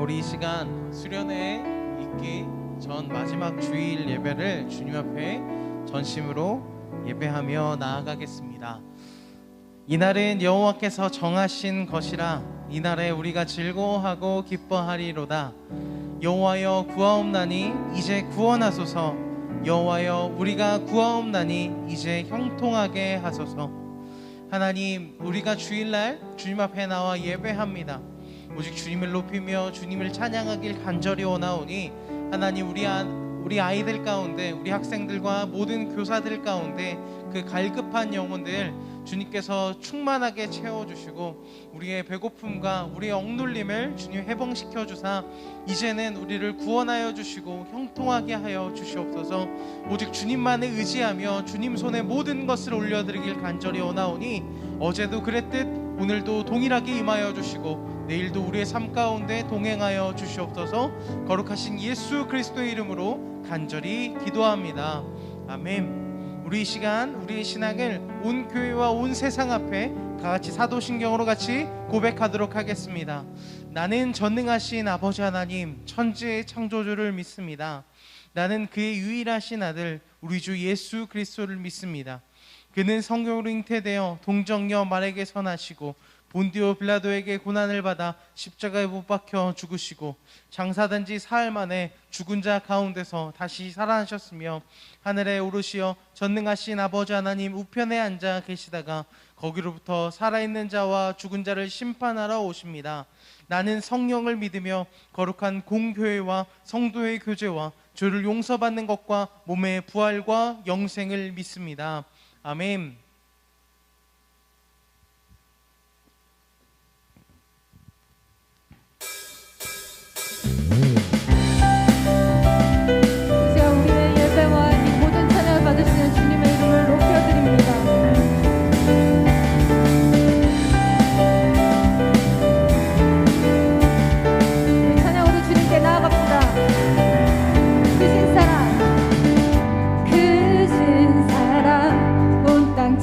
우리 이 시간 수련회 있기 전 마지막 주일 예배를 주님 앞에 전심으로 예배하며 나아가겠습니다. 이날은 여호와께서 정하신 것이라 이날에 우리가 즐거워하고 기뻐하리로다. 여호와여 구하옵나니 이제 구원하소서. 여호와여 우리가 구하옵나니 이제 형통하게 하소서. 하나님, 우리가 주일날 주님 앞에 나와 예배합니다. 오직 주님을 높이며 주님을 찬양하길 간절히 원하오니 하나님, 우리 아이들 가운데, 우리 학생들과 모든 교사들 가운데 그 갈급한 영혼들 주님께서 충만하게 채워주시고 우리의 배고픔과 우리의 억눌림을 주님 해방시켜 주사 이제는 우리를 구원하여 주시고 형통하게 하여 주시옵소서. 오직 주님만을 의지하며 주님 손에 모든 것을 올려드리길 간절히 원하오니 어제도 그랬듯 오늘도 동일하게 임하여 주시고 내일도 우리의 삶 가운데 동행하여 주시옵소서. 거룩하신 예수 그리스도의 이름으로 간절히 기도합니다. 아멘. 우리 이 시간 우리의 신앙을 온 교회와 온 세상 앞에 다같이 사도신경으로 같이 고백하도록 하겠습니다. 나는 전능하신 아버지 하나님 천지의 창조주를 믿습니다. 나는 그의 유일하신 아들 우리 주 예수 그리스도를 믿습니다. 그는 성경으로 잉태되어 동정녀 마리아에게 선하시고 본디오 빌라도에게 고난을 받아 십자가에 못 박혀 죽으시고 장사된 지 사흘 만에 죽은 자 가운데서 다시 살아나셨으며 하늘에 오르시어 전능하신 아버지 하나님 우편에 앉아 계시다가 거기로부터 살아있는 자와 죽은 자를 심판하러 오십니다. 나는 성령을 믿으며 거룩한 공교회와 성도의 교제와 죄를 용서받는 것과 몸의 부활과 영생을 믿습니다. 아멘. 이제 우리는 예배와 이 모든 찬양을 받으시는 주님의 이름을 높여드립니다. 우리 찬양으로 주님께 나아갑시다. 크신 사랑 온 땅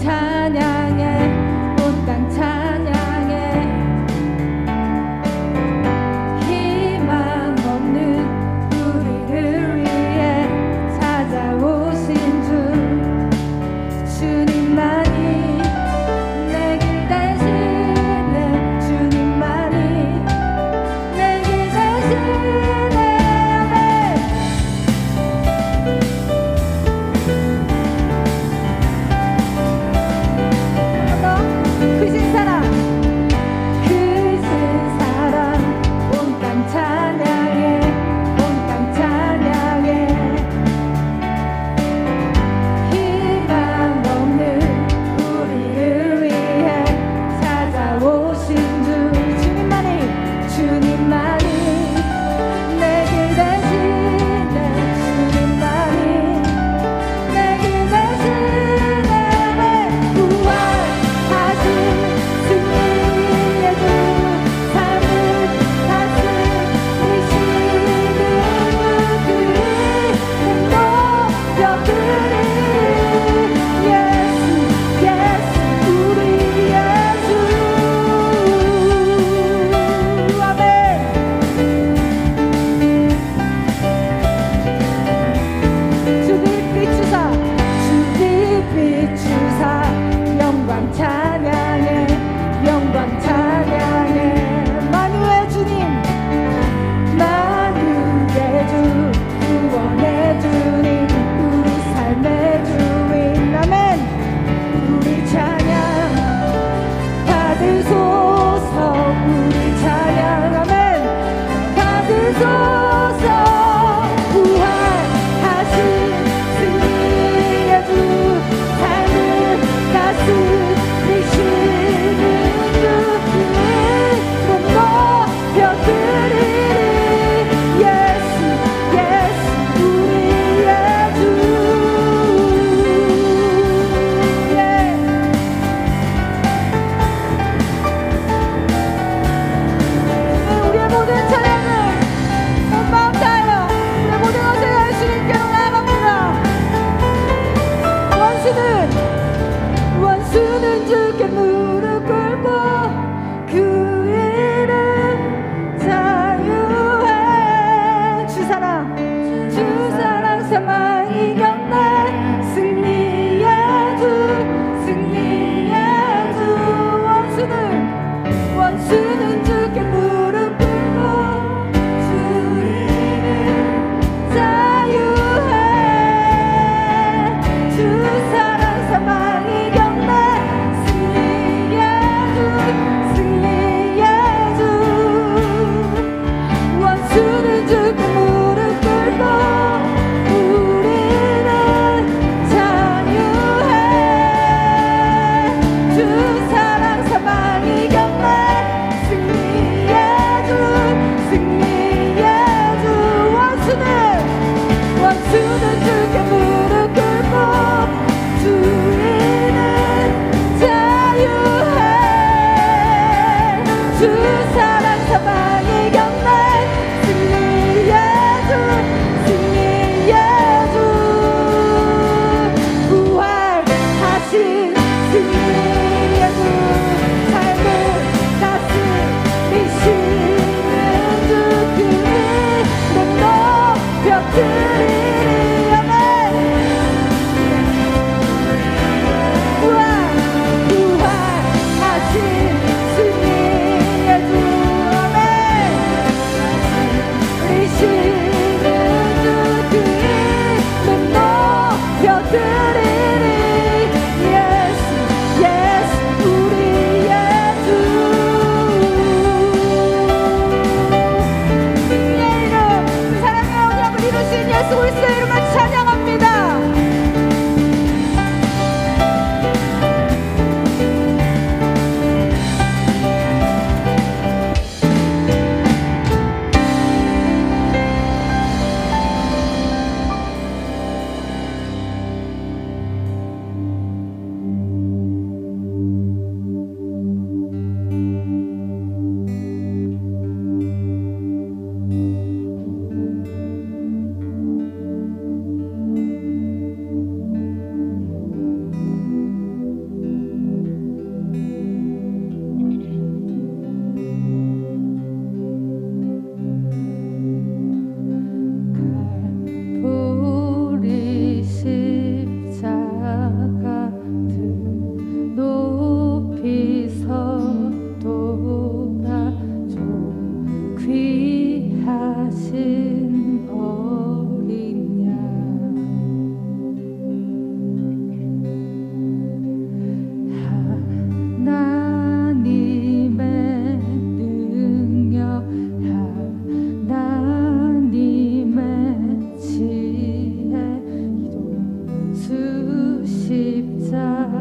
십자가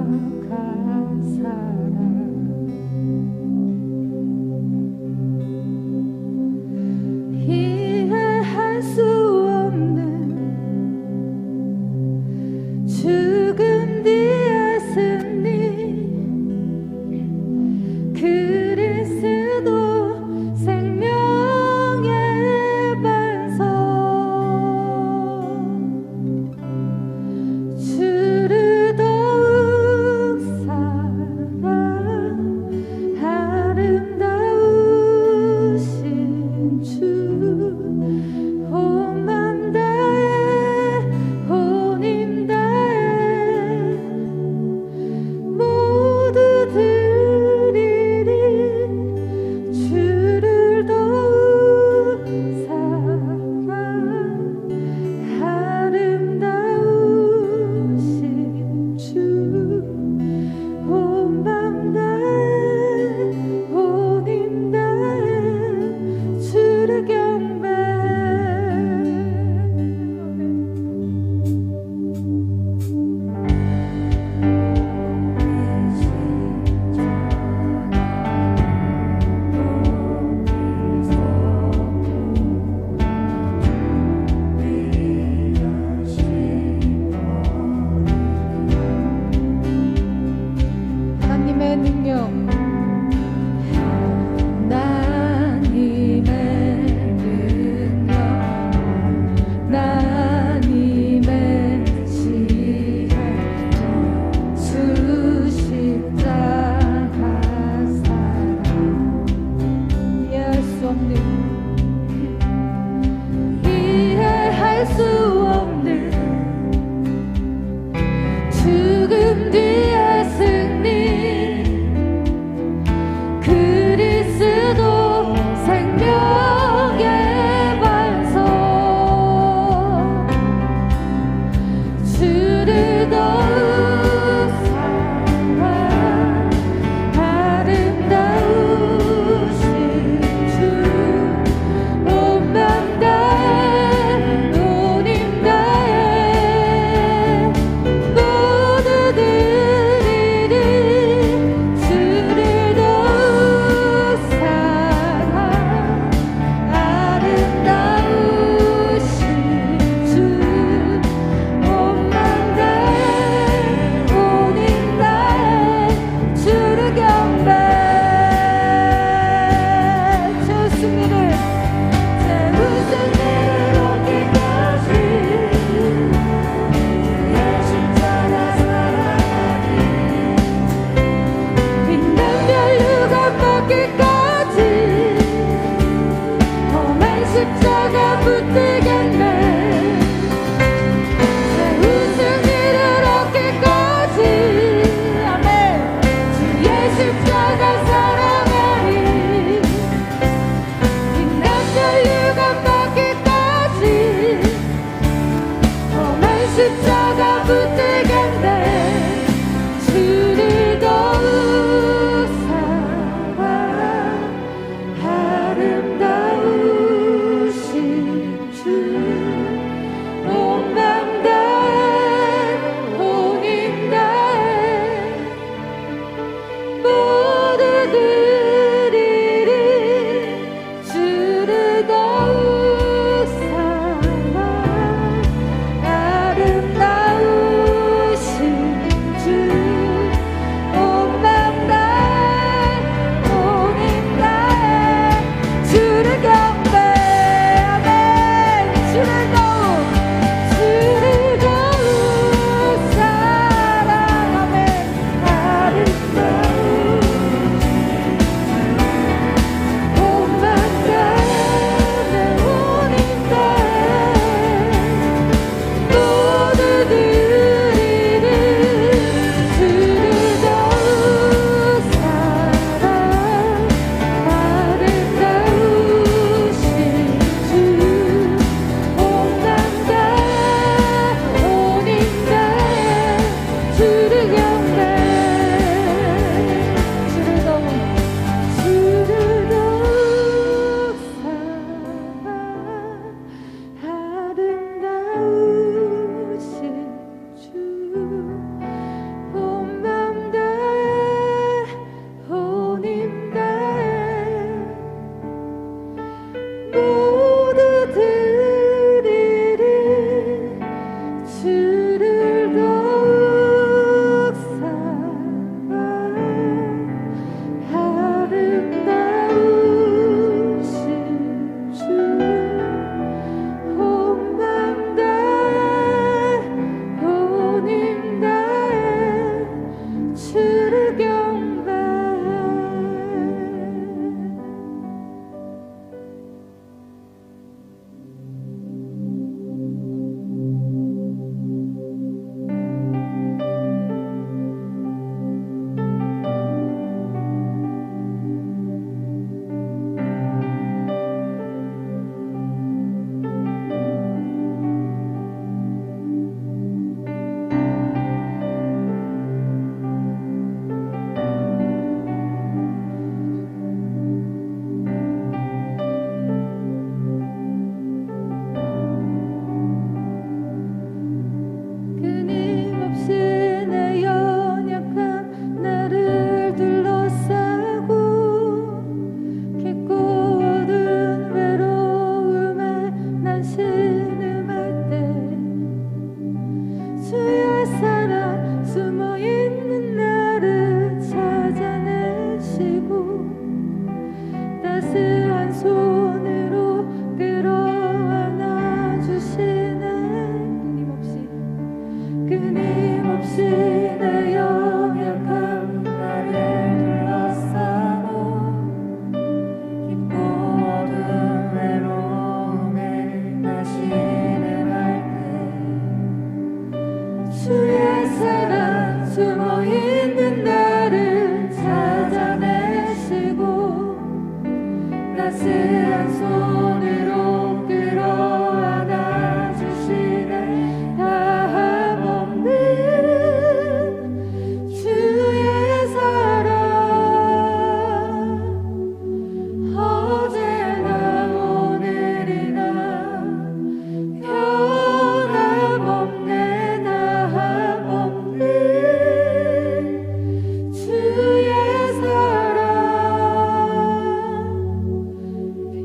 사랑 이해할 수 없는 죽음 뒤의 승리 그리스도 생명의 반석 주를 더욱 사랑하리 숨어 있는 나를 찾아내시고 따스한 손으로 끌어안아 주시네. 끊임없이 내 연약한 나를 둘러싸고 깊고 어두운 외로움에 나시는 할때 주의 사랑 숨어 있는 나를 찾아내시고 따스한 손으로 끌어안아 주시네. 다함 없는 주의 사랑 어제나 오늘이나 변함없네. 다함없는 주의 사랑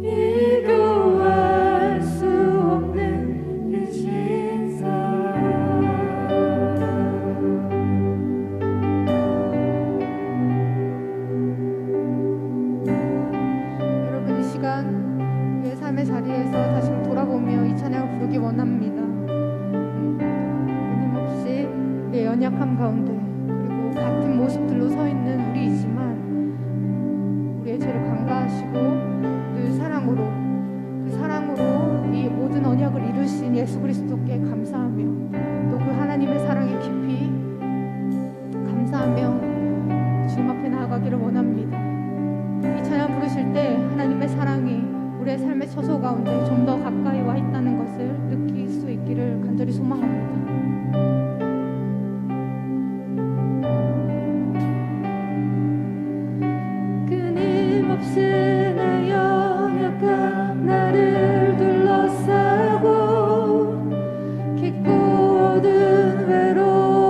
비교할 수 없는 크신 사랑. 여러분 이 시간 우리의 삶의 자리에서 다시 돌아보며 이 찬양을 부르기 원합니다. 끊임없이 우리의 연약함 가운데 그리고 같은 모습들로 서 있는 우리이지만 우리의 죄를 간과하시고 늘 사랑으로 그 사랑으로 이 모든 언약을 이루신 예수 그리스도께 감사하며 또 그 하나님의 사랑에 깊이 감사하며 주님 앞에 나아가기를 원합니다. 이 찬양 부르실 때 하나님의 사랑이 우리의 삶의 처소 가운데 좀 더 가까이 와 있다는 것을 느낄 수 있기를 간절히 소망합니다. 끊임없이 내 연약한 나를 둘러싸고 깊고 어두운 외로움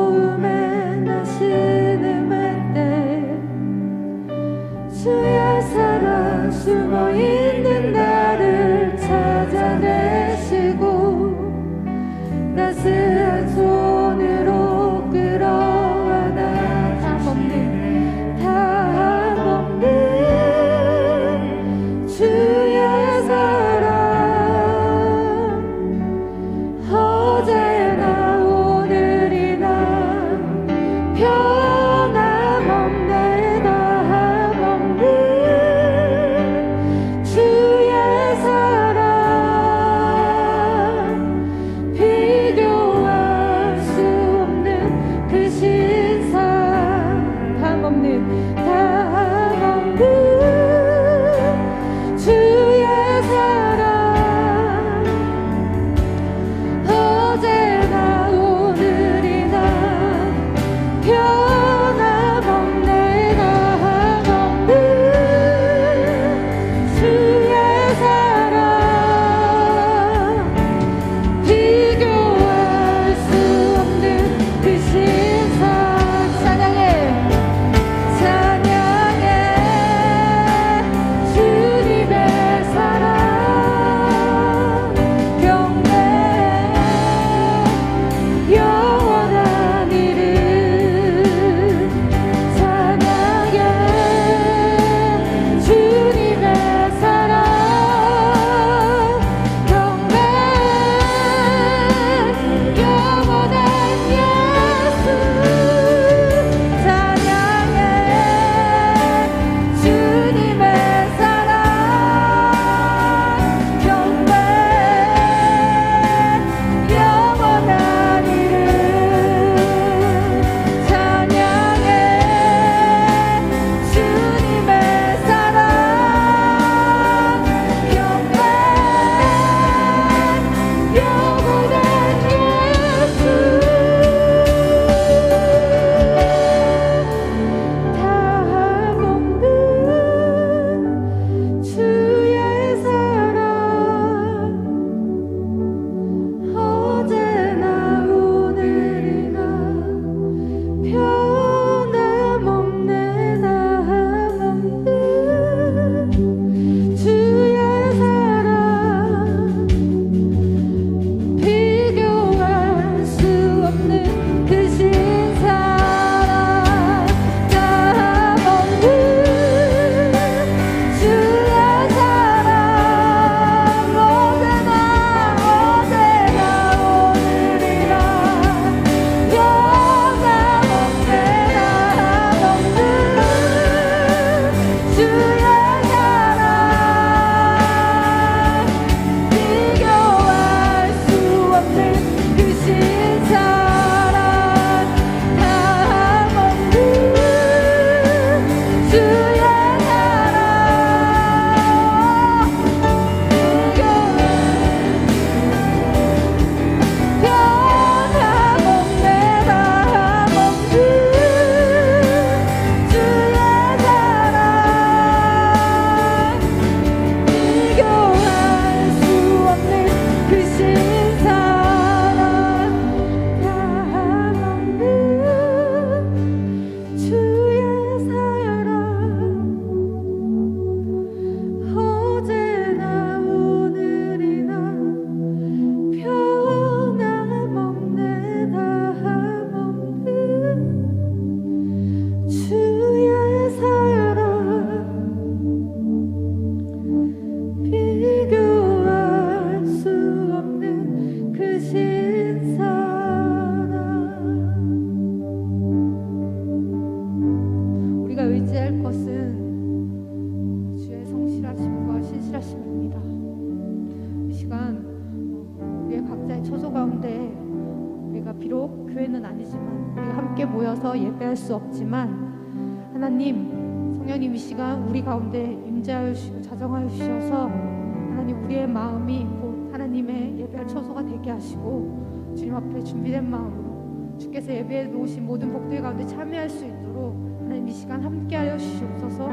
모여서 예배할 수 없지만 하나님, 성령님 이 시간 우리 가운데 임재하여 주시고 자정하여 주셔서 하나님 우리의 마음이 곧 하나님의 예배할 처소가 되게 하시고 주님 앞에 준비된 마음으로 주께서 예배에 놓으신 모든 복들 가운데 참여할 수 있도록 하나님 이 시간 함께하여 주시옵소서.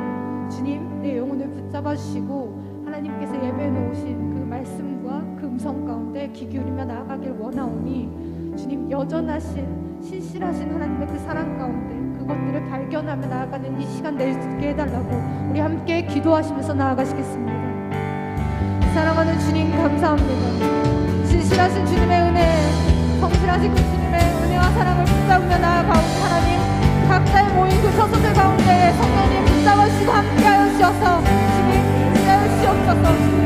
주님, 내 영혼을 붙잡아 주시고 하나님께서 예배에 놓으신 그 말씀과 그 음성 가운데 귀 기울이며 나아가길 원하오니 주님, 여전하신 신실하신 하나님의 그 사랑 가운데 그것들을 발견하며 나아가는 이 시간 내게 해달라고 우리 함께 기도하시면서 나아가시겠습니다. 사랑하는 주님, 감사합니다. 신실하신 주님의 은혜, 성실하신 그 주님의 은혜와 사랑을 붙잡으며 나아가오니 하나님, 각자의 모인 그 처소들 가운데 성령님 붙잡아주시고 함께하여 주셔서 주님 함께하여 주시옵소서. 주님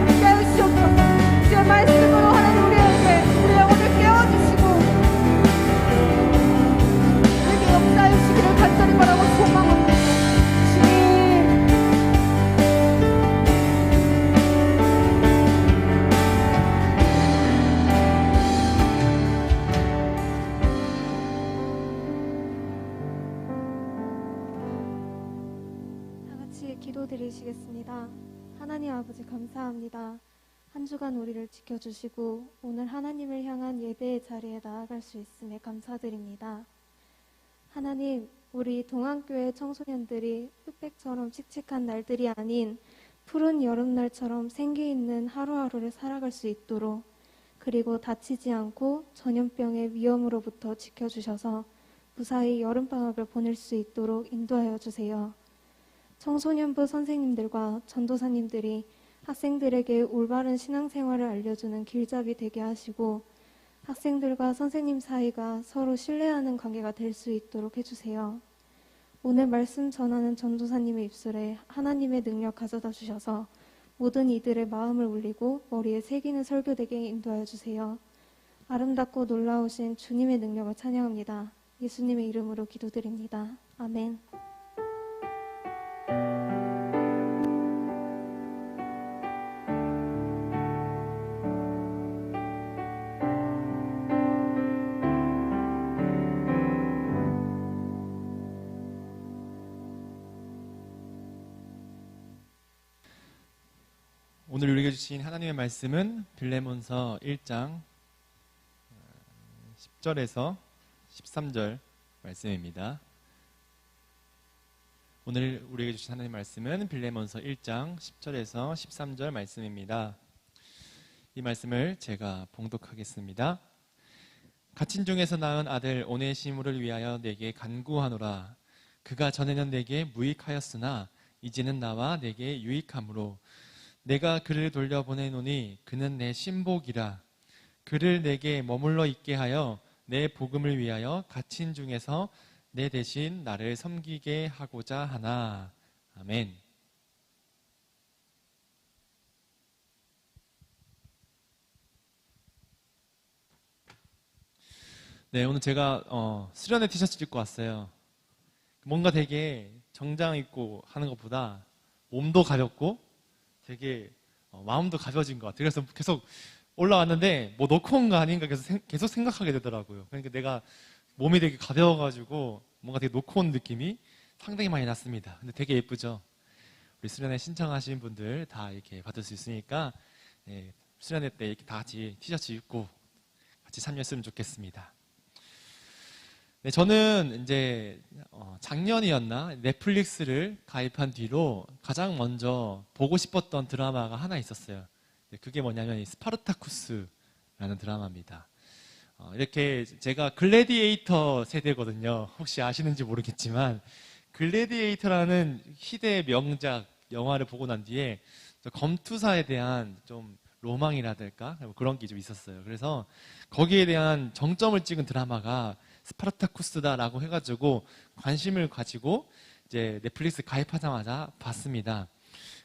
함께하여 주시옵소서. 주의 말씀으로 하나님 우리의 영혼을 깨워주시고 우리에게 역사해 주시기를 간절히 바라고 소망합니다. 주님, 다 같이 기도드리시겠습니다. 하나님 아버지, 감사합니다. 한 주간 우리를 지켜주시고 오늘 하나님을 향한 예배의 자리에 나아갈 수 있음에 감사드립니다. 하나님, 우리 동안교회 청소년들이 흑백처럼 칙칙한 날들이 아닌 푸른 여름날처럼 생기 있는 하루하루를 살아갈 수 있도록, 그리고 다치지 않고 전염병의 위험으로부터 지켜주셔서 무사히 여름방학을 보낼 수 있도록 인도하여 주세요. 청소년부 선생님들과 전도사님들이 학생들에게 올바른 신앙생활을 알려주는 길잡이 되게 하시고 학생들과 선생님 사이가 서로 신뢰하는 관계가 될 수 있도록 해주세요. 오늘 말씀 전하는 전도사님의 입술에 하나님의 능력 가져다 주셔서 모든 이들의 마음을 울리고 머리에 새기는 설교되게 인도하여 주세요. 아름답고 놀라우신 주님의 능력을 찬양합니다. 예수님의 이름으로 기도드립니다. 아멘. 오늘 우리에게 주신 하나님의 말씀은 빌레몬서 1장 10절에서 13절 말씀입니다. 오늘 우리에게 주신 하나님의 말씀은 빌레몬서 1장 10절에서 13절 말씀입니다. 이 말씀을 제가 봉독하겠습니다. 갇힌 중에서 낳은 아들 오네시모를 위하여 내게 간구하노라. 그가 전에는 내게 무익하였으나 이제는 나와 내게 유익함으로 내가 그를 돌려보내노니 그는 내 신복이라. 그를 내게 머물러 있게 하여 내 복음을 위하여 갇힌 중에서 내 대신 나를 섬기게 하고자 하나. 아멘. 네, 오늘 제가 수련회 티셔츠 입고 왔어요. 뭔가 되게 정장 입고 하는 것보다 몸도 가볍고 되게 마음도 가벼워진 것 같아요. 그래서 계속 올라왔는데 뭐 넣고 온 거 아닌가 계속 생각하게 되더라고요. 그러니까 내가 몸이 되게 가벼워가지고 뭔가 되게 놓고 온 느낌이 상당히 많이 났습니다. 근데 되게 예쁘죠? 우리 수련회 신청하신 분들 다 이렇게 받을 수 있으니까 수련회 때 이렇게 다 같이 티셔츠 입고 같이 참여했으면 좋겠습니다. 네, 저는 이제 작년이었나 넷플릭스를 가입한 뒤로 가장 먼저 보고 싶었던 드라마가 하나 있었어요. 그게 뭐냐면 이 스파르타쿠스라는 드라마입니다. 이렇게 제가 글래디에이터 세대거든요. 혹시 아시는지 모르겠지만 글래디에이터라는 희대의 명작 영화를 보고 난 뒤에 검투사에 대한 좀 로망이라든가 그런 게 좀 있었어요. 그래서 거기에 대한 정점을 찍은 드라마가 스파르타쿠스다라고 해가지고 관심을 가지고 이제 넷플릭스 가입하자마자 봤습니다.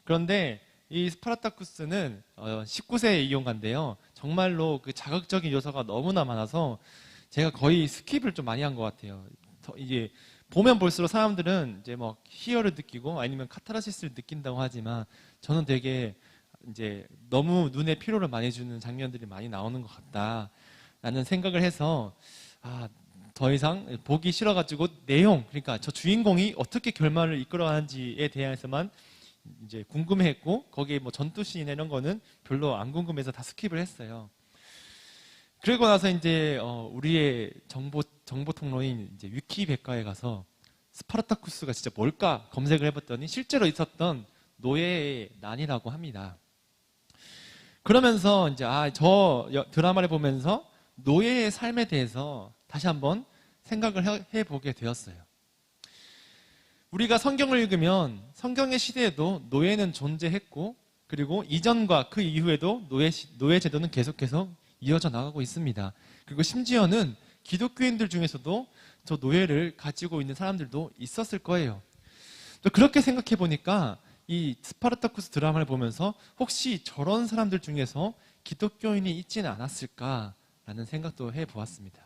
그런데 이 스파르타쿠스는 19세 이용가인데요. 정말로 그 자극적인 요소가 너무나 많아서 제가 거의 스킵을 좀 많이 한 것 같아요. 이게 보면 볼수록 사람들은 이제 뭐 희열을 느끼고 아니면 카타르시스를 느낀다고 하지만 저는 되게 이제 너무 눈에 피로를 많이 주는 장면들이 많이 나오는 것 같다라는 생각을 해서 더 이상 보기 싫어가지고 내용, 그러니까 저 주인공이 어떻게 결말을 이끌어가는지에 대해서만 이제 궁금해했고, 거기에 뭐 전투씬이나 이런 거는 별로 안 궁금해서 다 스킵을 했어요. 그러고 나서 이제 우리의 정보 통로인 이제 위키백과에 가서 스파르타쿠스가 진짜 뭘까 검색을 해봤더니 실제로 있었던 노예의 난이라고 합니다. 그러면서 이제 저 드라마를 보면서 노예의 삶에 대해서 다시 한번 생각을 해보게 되었어요. 우리가 성경을 읽으면 성경의 시대에도 노예는 존재했고, 그리고 이전과 그 이후에도 노예 제도는 계속해서 이어져 나가고 있습니다. 그리고 심지어는 기독교인들 중에서도 저 노예를 가지고 있는 사람들도 있었을 거예요. 또 그렇게 생각해 보니까 이 스파르타쿠스 드라마를 보면서 혹시 저런 사람들 중에서 기독교인이 있지는 않았을까라는 생각도 해보았습니다.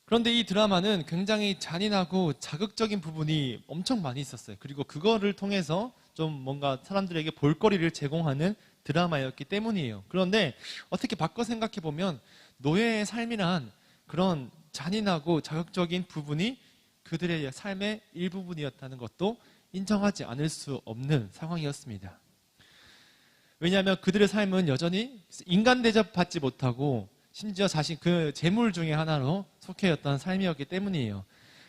그런데 이 드라마는 굉장히 잔인하고 자극적인 부분이 엄청 많이 있었어요. 그리고 그거를 통해서 좀 뭔가 사람들에게 볼거리를 제공하는 드라마였기 때문이에요. 그런데 어떻게 바꿔 생각해 보면 노예의 삶이란 그런 잔인하고 자극적인 부분이 그들의 삶의 일부분이었다는 것도 인정하지 않을 수 없는 상황이었습니다. 왜냐하면 그들의 삶은 여전히 인간 대접받지 못하고 심지어 자신 그 재물 중에 하나로 속해였던 삶이었기 때문이에요.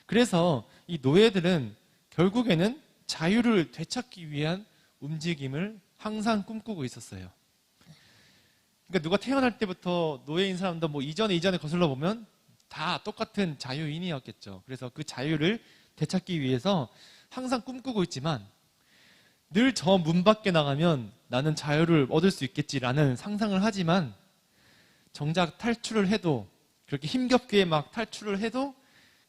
그래서 이 노예들은 결국에는 자유를 되찾기 위한 움직임을 항상 꿈꾸고 있었어요. 그러니까 누가 태어날 때부터 노예인 사람도 뭐 이전에 거슬러 보면 다 똑같은 자유인이었겠죠. 그래서 그 자유를 되찾기 위해서 항상 꿈꾸고 있지만 늘 저 문 밖에 나가면 나는 자유를 얻을 수 있겠지라는 상상을 하지만 정작 탈출을 해도 그렇게 힘겹게 막 탈출을 해도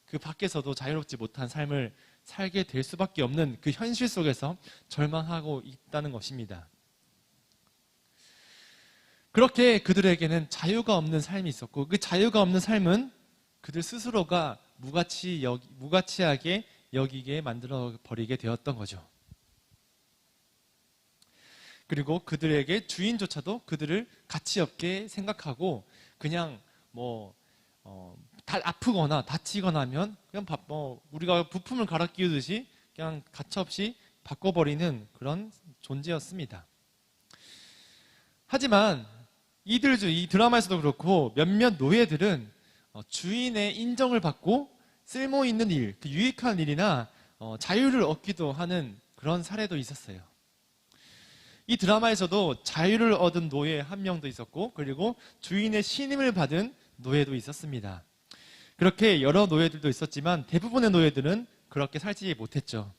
그 밖에서도 자유롭지 못한 삶을 살게 될 수밖에 없는 그 현실 속에서 절망하고 있다는 것입니다. 그렇게 그들에게는 자유가 없는 삶이 있었고, 그 자유가 없는 삶은 그들 스스로가 무가치하게 여기게 만들어 버리게 되었던 거죠. 그리고 그들에게 주인조차도 그들을 가치 없게 생각하고 그냥 아프거나 다치거나 하면 그냥 우리가 부품을 갈아 끼우듯이 그냥 가차없이 바꿔버리는 그런 존재였습니다. 하지만 이 드라마에서도 그렇고 몇몇 노예들은 주인의 인정을 받고 쓸모 있는 일, 그 유익한 일이나 자유를 얻기도 하는 그런 사례도 있었어요. 이 드라마에서도 자유를 얻은 노예 한 명도 있었고, 그리고 주인의 신임을 받은 노예도 있었습니다. 그렇게 여러 노예들도 있었지만 대부분의 노예들은 그렇게 살지 못했죠.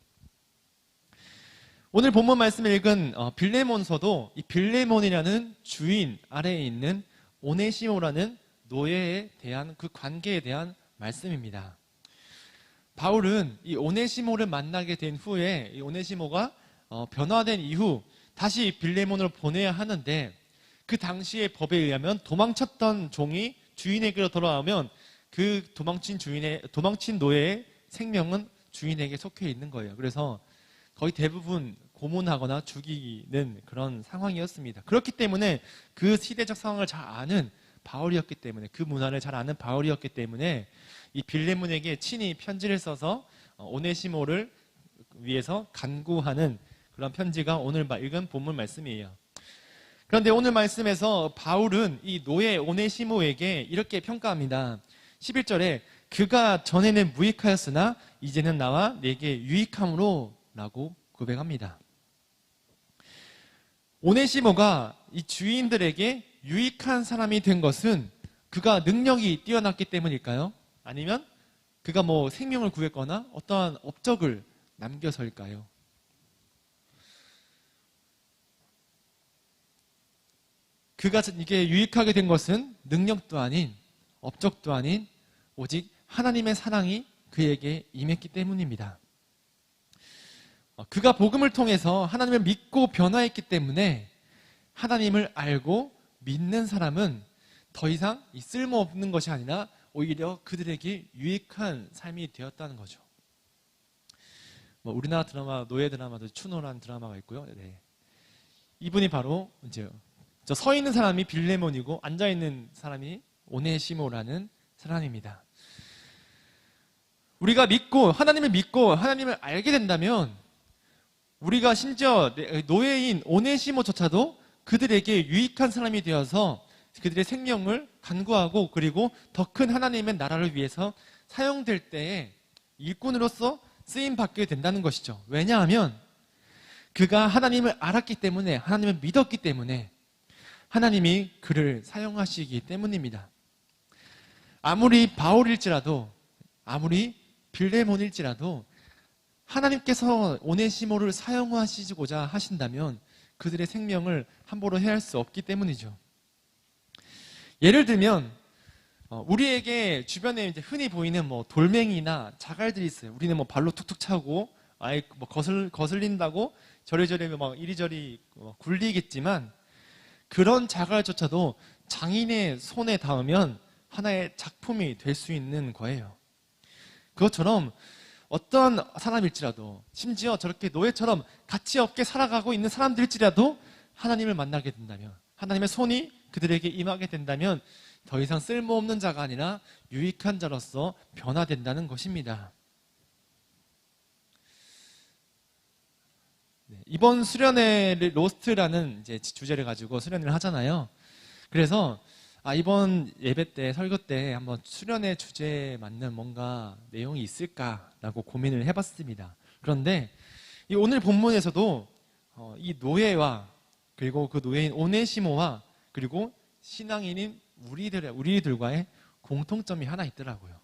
오늘 본문 말씀을 읽은 빌레몬서도 이 빌레몬이라는 주인 아래에 있는 오네시모라는 노예에 대한 그 관계에 대한 말씀입니다. 바울은 이 오네시모를 만나게 된 후에 이 오네시모가 변화된 이후 다시 빌레몬을 보내야 하는데, 그 당시의 법에 의하면 도망쳤던 종이 주인에게로 돌아오면 그 도망친 노예의 생명은 주인에게 속해 있는 거예요. 그래서 거의 대부분 고문하거나 죽이는 그런 상황이었습니다. 그렇기 때문에 그 시대적 상황을 잘 아는 바울이었기 때문에, 그 문화를 잘 아는 바울이었기 때문에 이 빌레몬에게 친히 편지를 써서 오네시모를 위해서 간구하는 그런 편지가 오늘 읽은 본문 말씀이에요. 그런데 오늘 말씀에서 바울은 이 노예 오네시모에게 이렇게 평가합니다. 11절에 그가 전에는 무익하였으나 이제는 나와 내게 유익함으로 라고 고백합니다. 오네시모가 이 주인들에게 유익한 사람이 된 것은 그가 능력이 뛰어났기 때문일까요? 아니면 그가 생명을 구했거나 어떠한 업적을 남겨서일까요? 그가 이게 유익하게 된 것은 능력도 아닌 업적도 아닌 오직 하나님의 사랑이 그에게 임했기 때문입니다. 그가 복음을 통해서 하나님을 믿고 변화했기 때문에 하나님을 알고 믿는 사람은 더 이상 쓸모없는 것이 아니라 오히려 그들에게 유익한 삶이 되었다는 거죠. 우리나라 드라마, 노예 드라마도 추노라는 드라마가 있고요. 네. 이분이 바로 이제 저 서 있는 사람이 빌레몬이고 앉아 있는 사람이 오네시모라는 사람입니다. 우리가 믿고 하나님을 알게 된다면 우리가 심지어 노예인 오네시모조차도 그들에게 유익한 사람이 되어서 그들의 생명을 간구하고 그리고 더 큰 하나님의 나라를 위해서 사용될 때에 일꾼으로서 쓰임 받게 된다는 것이죠. 왜냐하면 그가 하나님을 알았기 때문에, 하나님을 믿었기 때문에 하나님이 그를 사용하시기 때문입니다. 아무리 바울일지라도, 아무리 빌레몬일지라도 하나님께서 오네시모를 사용하시고자 하신다면 그들의 생명을 함부로 해할 수 없기 때문이죠. 예를 들면 우리에게 주변에 이제 흔히 보이는 뭐 돌멩이나 자갈들이 있어요. 우리는 뭐 발로 툭툭 차고 아예 뭐 거슬린다고 저리저리 막 이리저리 굴리겠지만 그런 자갈조차도 장인의 손에 닿으면 하나의 작품이 될 수 있는 거예요. 그것처럼 어떤 사람일지라도 심지어 저렇게 노예처럼 가치 없게 살아가고 있는 사람들일지라도 하나님을 만나게 된다면, 하나님의 손이 그들에게 임하게 된다면 더 이상 쓸모없는 자가 아니라 유익한 자로서 변화된다는 것입니다. 이번 수련회를 로스트라는 이제 주제를 가지고 수련회를 하잖아요. 그래서 이번 예배 때, 설교 때 한번 수련회 주제에 맞는 뭔가 내용이 있을까라고 고민을 해봤습니다. 그런데 이 오늘 본문에서도 이 노예와 그리고 그 노예인 오네시모와 그리고 신앙인인 우리들과의 공통점이 하나 있더라고요.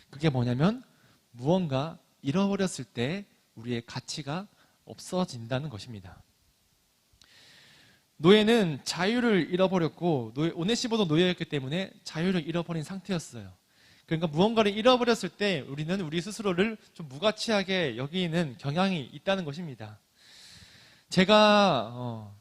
그게 뭐냐면 무언가 잃어버렸을 때 우리의 가치가 없어진다는 것입니다. 노예는 자유를 잃어버렸고 오네시모도 노예였기 때문에 자유를 잃어버린 상태였어요. 그러니까 무언가를 잃어버렸을 때 우리는 우리 스스로를 좀 무가치하게 여기는 경향이 있다는 것입니다. 제가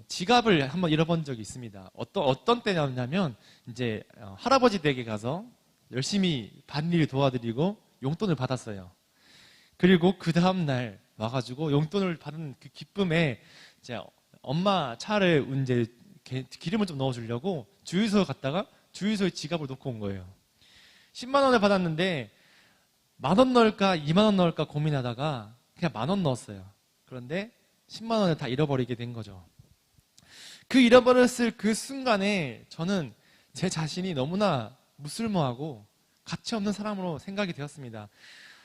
지갑을 한번 잃어본 적이 있습니다. 어떤 때냐면 이제 할아버지 댁에 가서 열심히 밭일 도와드리고 용돈을 받았어요. 그리고 그 다음날 와가지고 용돈을 받은 그 기쁨에 이제 엄마 차를 이제 기름을 좀 넣어주려고 주유소 갔다가 주유소에 지갑을 놓고 온 거예요. 10만 원을 받았는데 10,000원 넣을까 2만 원 넣을까 고민하다가 그냥 10,000원 넣었어요. 그런데 10만 원을 다 잃어버리게 된 거죠. 그 잃어버렸을 그 순간에 저는 제 자신이 너무나 무쓸모하고 가치 없는 사람으로 생각이 되었습니다.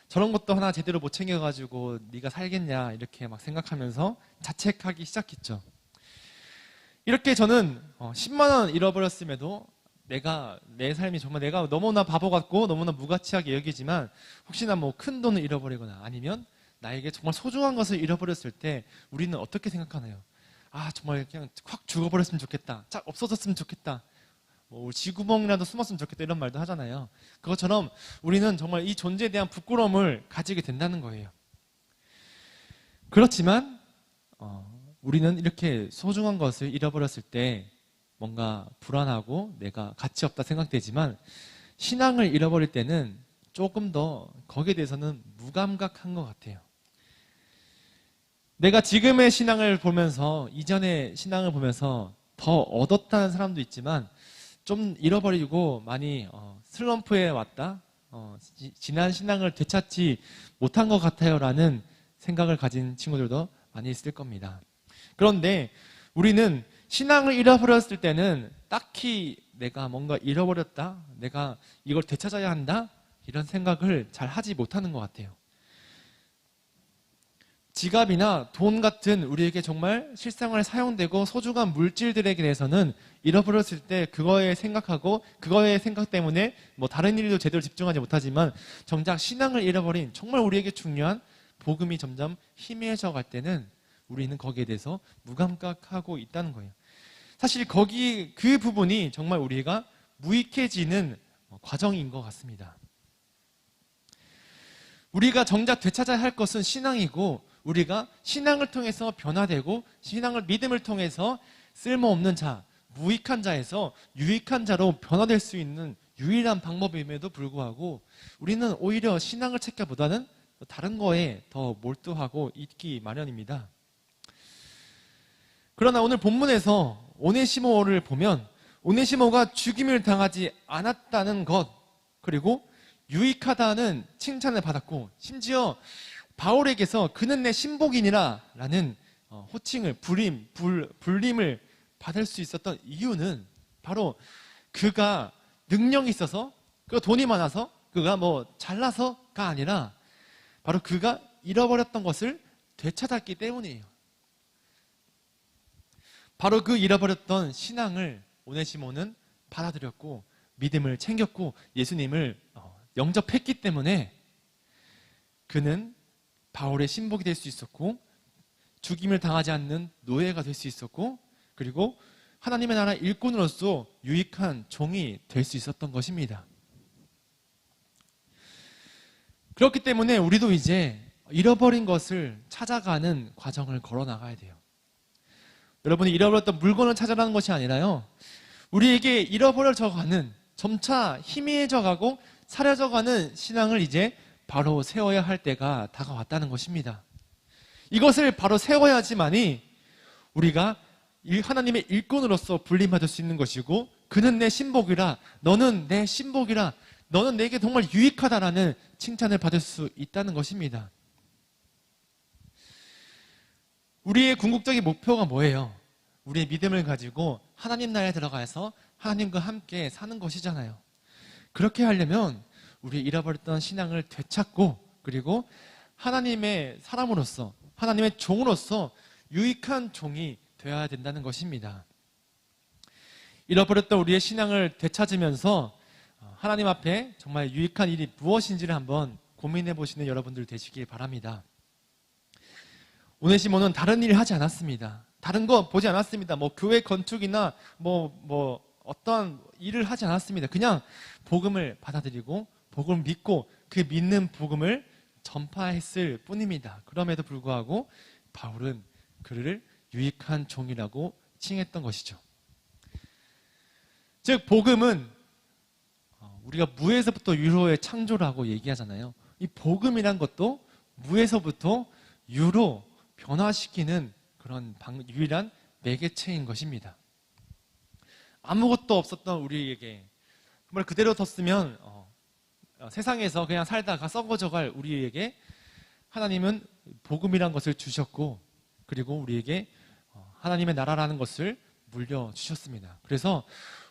저런 것도 하나 제대로 못 챙겨가지고 네가 살겠냐 이렇게 막 생각하면서 자책하기 시작했죠. 이렇게 저는 10만 원 잃어버렸음에도 내 삶이 정말 내가 너무나 바보 같고 너무나 무가치하게 여기지만 혹시나 뭐 큰 돈을 잃어버리거나 아니면 나에게 정말 소중한 것을 잃어버렸을 때 우리는 어떻게 생각하나요? 정말 그냥 확 죽어버렸으면 좋겠다. 쫙 없어졌으면 좋겠다. 쥐구멍이라도 숨었으면 좋겠다 이런 말도 하잖아요. 그것처럼 우리는 정말 이 존재에 대한 부끄러움을 가지게 된다는 거예요. 그렇지만 우리는 이렇게 소중한 것을 잃어버렸을 때 뭔가 불안하고 내가 가치 없다 생각되지만 신앙을 잃어버릴 때는 조금 더 거기에 대해서는 무감각한 것 같아요. 내가 지금의 신앙을 보면서 이전의 신앙을 보면서 더 얻었다는 사람도 있지만 좀 잃어버리고 많이 슬럼프에 왔다, 지난 신앙을 되찾지 못한 것 같아요라는 생각을 가진 친구들도 많이 있을 겁니다. 그런데 우리는 신앙을 잃어버렸을 때는 딱히 내가 뭔가 잃어버렸다, 내가 이걸 되찾아야 한다 이런 생각을 잘 하지 못하는 것 같아요. 지갑이나 돈 같은 우리에게 정말 실생활에 사용되고 소중한 물질들에 대해서는 잃어버렸을 때 그거에 생각하고 그거의 생각 때문에 뭐 다른 일도 제대로 집중하지 못하지만 정작 신앙을 잃어버린 정말 우리에게 중요한 복음이 점점 희미해져 갈 때는 우리는 거기에 대해서 무감각하고 있다는 거예요. 사실 그 부분이 정말 우리가 무익해지는 과정인 것 같습니다. 우리가 정작 되찾아야 할 것은 신앙이고 우리가 신앙을 통해서 변화되고 신앙을 믿음을 통해서 쓸모없는 자, 무익한 자에서 유익한 자로 변화될 수 있는 유일한 방법임에도 불구하고 우리는 오히려 신앙을 찾기보다는 다른 거에 더 몰두하고 있기 마련입니다. 그러나 오늘 본문에서 오네시모를 보면 오네시모가 죽임을 당하지 않았다는 것, 그리고 유익하다는 칭찬을 받았고, 심지어 바울에게서 그는 내 신복이니라 라는 호칭을, 불림을 받을 수 있었던 이유는 바로 그가 능력이 있어서, 그가 돈이 많아서, 그가 뭐 잘나서가 아니라 바로 그가 잃어버렸던 것을 되찾았기 때문이에요. 바로 그 잃어버렸던 신앙을 오네시모는 받아들였고 믿음을 챙겼고 예수님을 영접했기 때문에 그는 바울의 신복이 될 수 있었고 죽임을 당하지 않는 노예가 될 수 있었고 그리고 하나님의 나라 일꾼으로서 유익한 종이 될 수 있었던 것입니다. 그렇기 때문에 우리도 이제 잃어버린 것을 찾아가는 과정을 걸어 나가야 돼요. 여러분이 잃어버렸던 물건을 찾아가는 것이 아니라요, 우리에게 잃어버려져 가는, 점차 희미해져 가고 사라져 가는 신앙을 이제 바로 세워야 할 때가 다가왔다는 것입니다. 이것을 바로 세워야지만이 우리가 하나님의 일꾼으로서 불림받을 수 있는 것이고, 그는 내 신복이라, 너는 내 신복이라, 너는 내게 정말 유익하다라는 칭찬을 받을 수 있다는 것입니다. 우리의 궁극적인 목표가 뭐예요? 우리의 믿음을 가지고 하나님 나라에 들어가서 하나님과 함께 사는 것이잖아요. 그렇게 하려면 우리 잃어버렸던 신앙을 되찾고 그리고 하나님의 사람으로서, 하나님의 종으로서 유익한 종이 되어야 된다는 것입니다. 잃어버렸던 우리의 신앙을 되찾으면서 하나님 앞에 정말 유익한 일이 무엇인지를 한번 고민해 보시는 여러분들 되시길 바랍니다. 오네시모는 다른 일을 하지 않았습니다. 다른 거 보지 않았습니다. 뭐 교회 건축이나 뭐 어떤 일을 하지 않았습니다. 그냥 복음을 받아들이고 복음을 믿고 그 믿는 복음을 전파했을 뿐입니다. 그럼에도 불구하고 바울은 그를 유익한 종이라고 칭했던 것이죠. 즉 복음은 우리가 무에서부터 유로의 창조라고 얘기하잖아요. 이 복음이란 것도 무에서부터 유로 변화시키는 그런 유일한 매개체인 것입니다. 아무것도 없었던 우리에게 정말 그대로 뒀으면 세상에서 그냥 살다가 썩어져갈 우리에게 하나님은 복음이란 것을 주셨고 그리고 우리에게 하나님의 나라라는 것을 물려주셨습니다. 그래서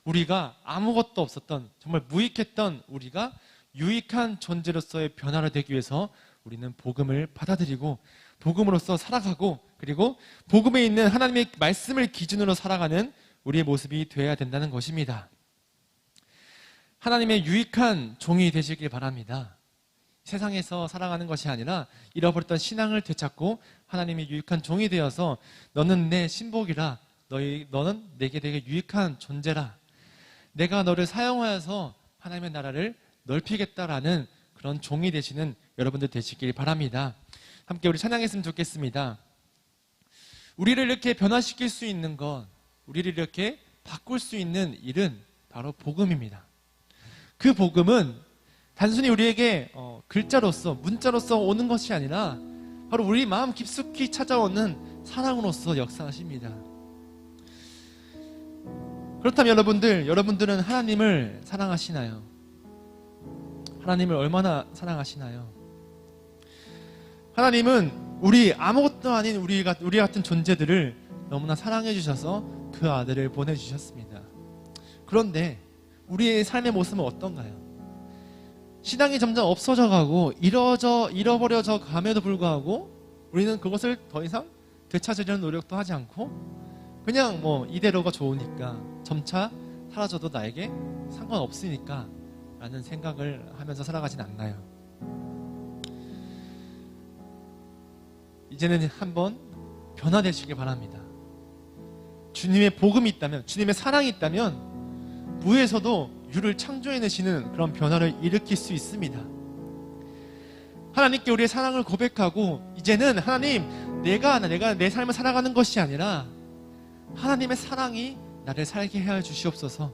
우리가 아무것도 없었던 정말 무익했던 우리가 유익한 존재로서의 변화를 되기 위해서 우리는 복음을 받아들이고 복음으로서 살아가고 그리고 복음에 있는 하나님의 말씀을 기준으로 살아가는 우리의 모습이 되어야 된다는 것입니다. 하나님의 유익한 종이 되시길 바랍니다. 세상에서 살아가는 것이 아니라 잃어버렸던 신앙을 되찾고 하나님의 유익한 종이 되어서 너는 내 신복이라, 너는 내게 되게 유익한 존재라, 내가 너를 사용하여서 하나님의 나라를 넓히겠다라는 그런 종이 되시는 여러분들 되시길 바랍니다. 함께 우리 찬양했으면 좋겠습니다. 우리를 이렇게 변화시킬 수 있는 것, 우리를 이렇게 바꿀 수 있는 일은 바로 복음입니다. 그 복음은 단순히 우리에게 글자로서, 문자로서 오는 것이 아니라 바로 우리 마음 깊숙이 찾아오는 사랑으로서 역사하십니다. 그렇다면 여러분들은 하나님을 사랑하시나요? 하나님을 얼마나 사랑하시나요? 하나님은 우리 아무것도 아닌 우리 같은 존재들을 너무나 사랑해 주셔서 그 아들을 보내주셨습니다. 그런데 우리의 삶의 모습은 어떤가요? 신앙이 점점 없어져 가고 잃어버려져 감에도 불구하고 우리는 그것을 더 이상 되찾으려는 노력도 하지 않고 그냥 이대로가 좋으니까 점차 사라져도 나에게 상관없으니까 라는 생각을 하면서 살아가진 않나요? 이제는 한번 변화되시길 바랍니다. 주님의 복음이 있다면, 주님의 사랑이 있다면 무에서도 유를 창조해내시는 그런 변화를 일으킬 수 있습니다. 하나님께 우리의 사랑을 고백하고 이제는 하나님, 내가 내 삶을 살아가는 것이 아니라 하나님의 사랑이 나를 살게 해 주시옵소서.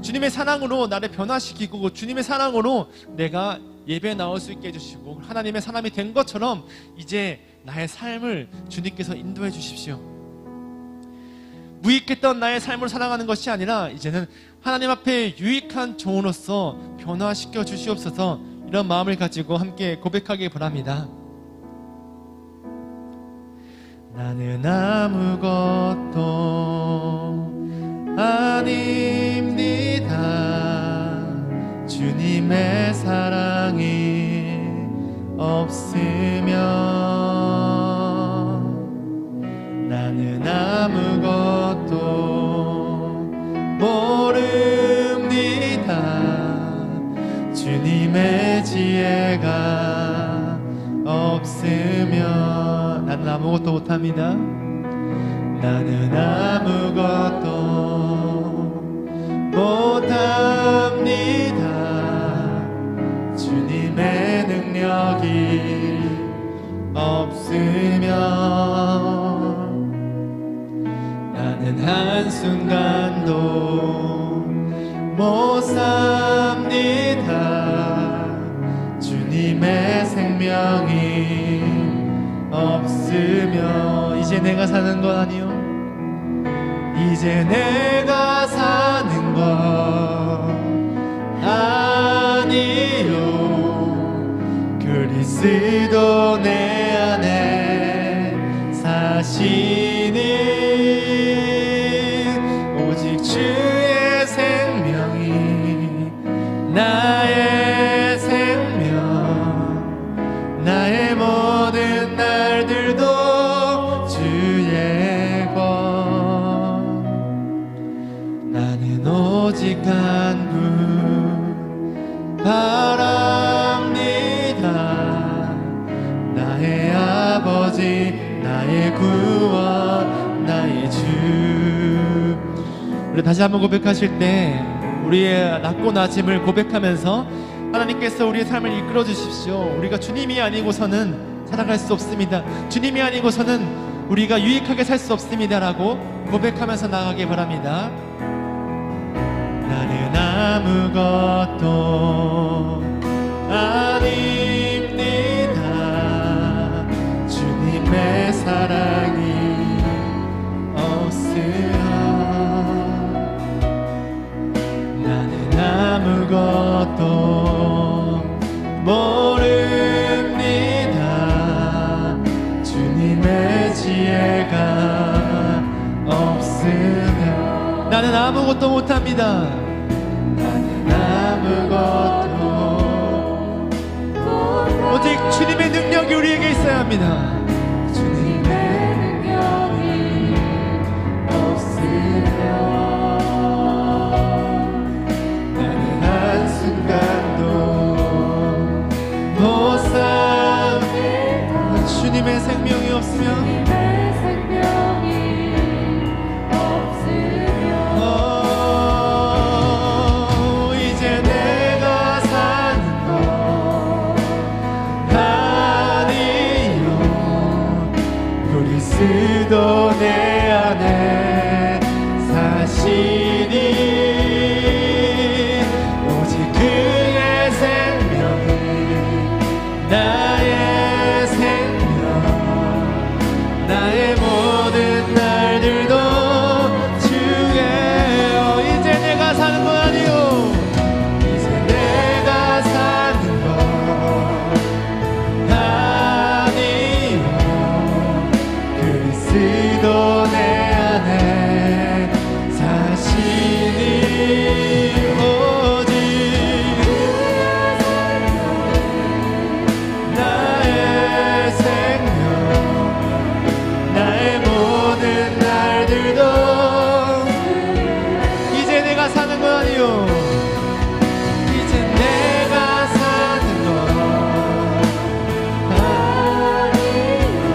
주님의 사랑으로 나를 변화시키고 주님의 사랑으로 내가 예배에 나올 수 있게 해주시고 하나님의 사람이 된 것처럼 이제 나의 삶을 주님께서 인도해 주십시오. 무익했던 나의 삶을 살아가는 것이 아니라 이제는 하나님 앞에 유익한 종으로서 변화시켜 주시옵소서. 이런 마음을 가지고 함께 고백하기 바랍니다. 나는 아무것도 아닙니다. 주님의 사랑이 없으면 나는 아무것도 모릅니다. 주님의 지혜가 없으면 나는 아무것도 못합니다. 나는 아무것도 못합니다. 주님의 능력이 없으면 나는 한순간도 못 삽니다. 주님의 생명이 없으면 이제 내가 사는 건 아니요, 이제 내가 사는 건 아니요, 그리스도 내 안에 사시는 오직 주의 생명이 나의 생명, 나의 모든 날들도 주의 것. 나는 오직 한 분 바랍니다. 나의 아버지, 나의 구원, 나의 주. 우리 다시 한번 고백하실 때 우리의 낮고 낮음을 고백하면서 하나님께서 우리의 삶을 이끌어 주십시오. 우리가 주님이 아니고서는 살아갈 수 없습니다. 주님이 아니고서는 우리가 유익하게 살 수 없습니다라고 고백하면서 나가기 바랍니다. 나는 아무것도 아닙니다. 주님의 사랑이 없으면 나는 아무것도 모릅니다. 주님의 지혜가 없으면 나는 아무것도 못합니다. 나는 아무것도 오직 주님의 능력이 우리에게 있어야 합니다. 주님의 능력이 없으면 나는 한순간도 못 삽니다. 주님의 생명이 없으면 이제 내가 사는 것 아니요, 그리스도 내 안에 사시니 오직 그의 생명이 나의 생명, 나의 모든 날들도 주예요. 이제 내가 사는 건 아니요, 이제 내가 사는 건 아니요, 그리스도 내 안에 사시니 오직 나의 생명, 나의 모든 날들도 이제 내가 사는 건 아니요, 이제 내가 사는 건 아니요,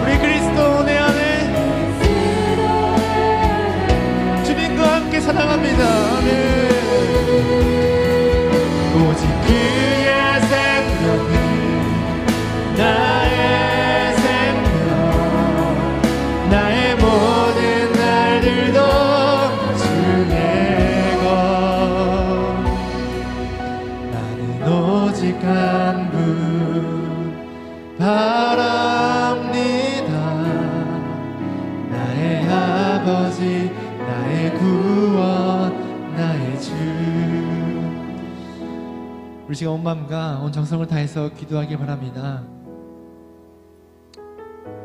우리 그리스도 내 안에 주님과 함께 사랑합니다. 아멘. 오직 그의 생명이 나의 생명, 나의 모든 날들도 주의 것. 나는 오직 한 분 바랍니다. 나의 아버지, 나의 구원 나의 주. 우리 시간 온 마음과 온 정성을 다해서 기도하길 바랍니다.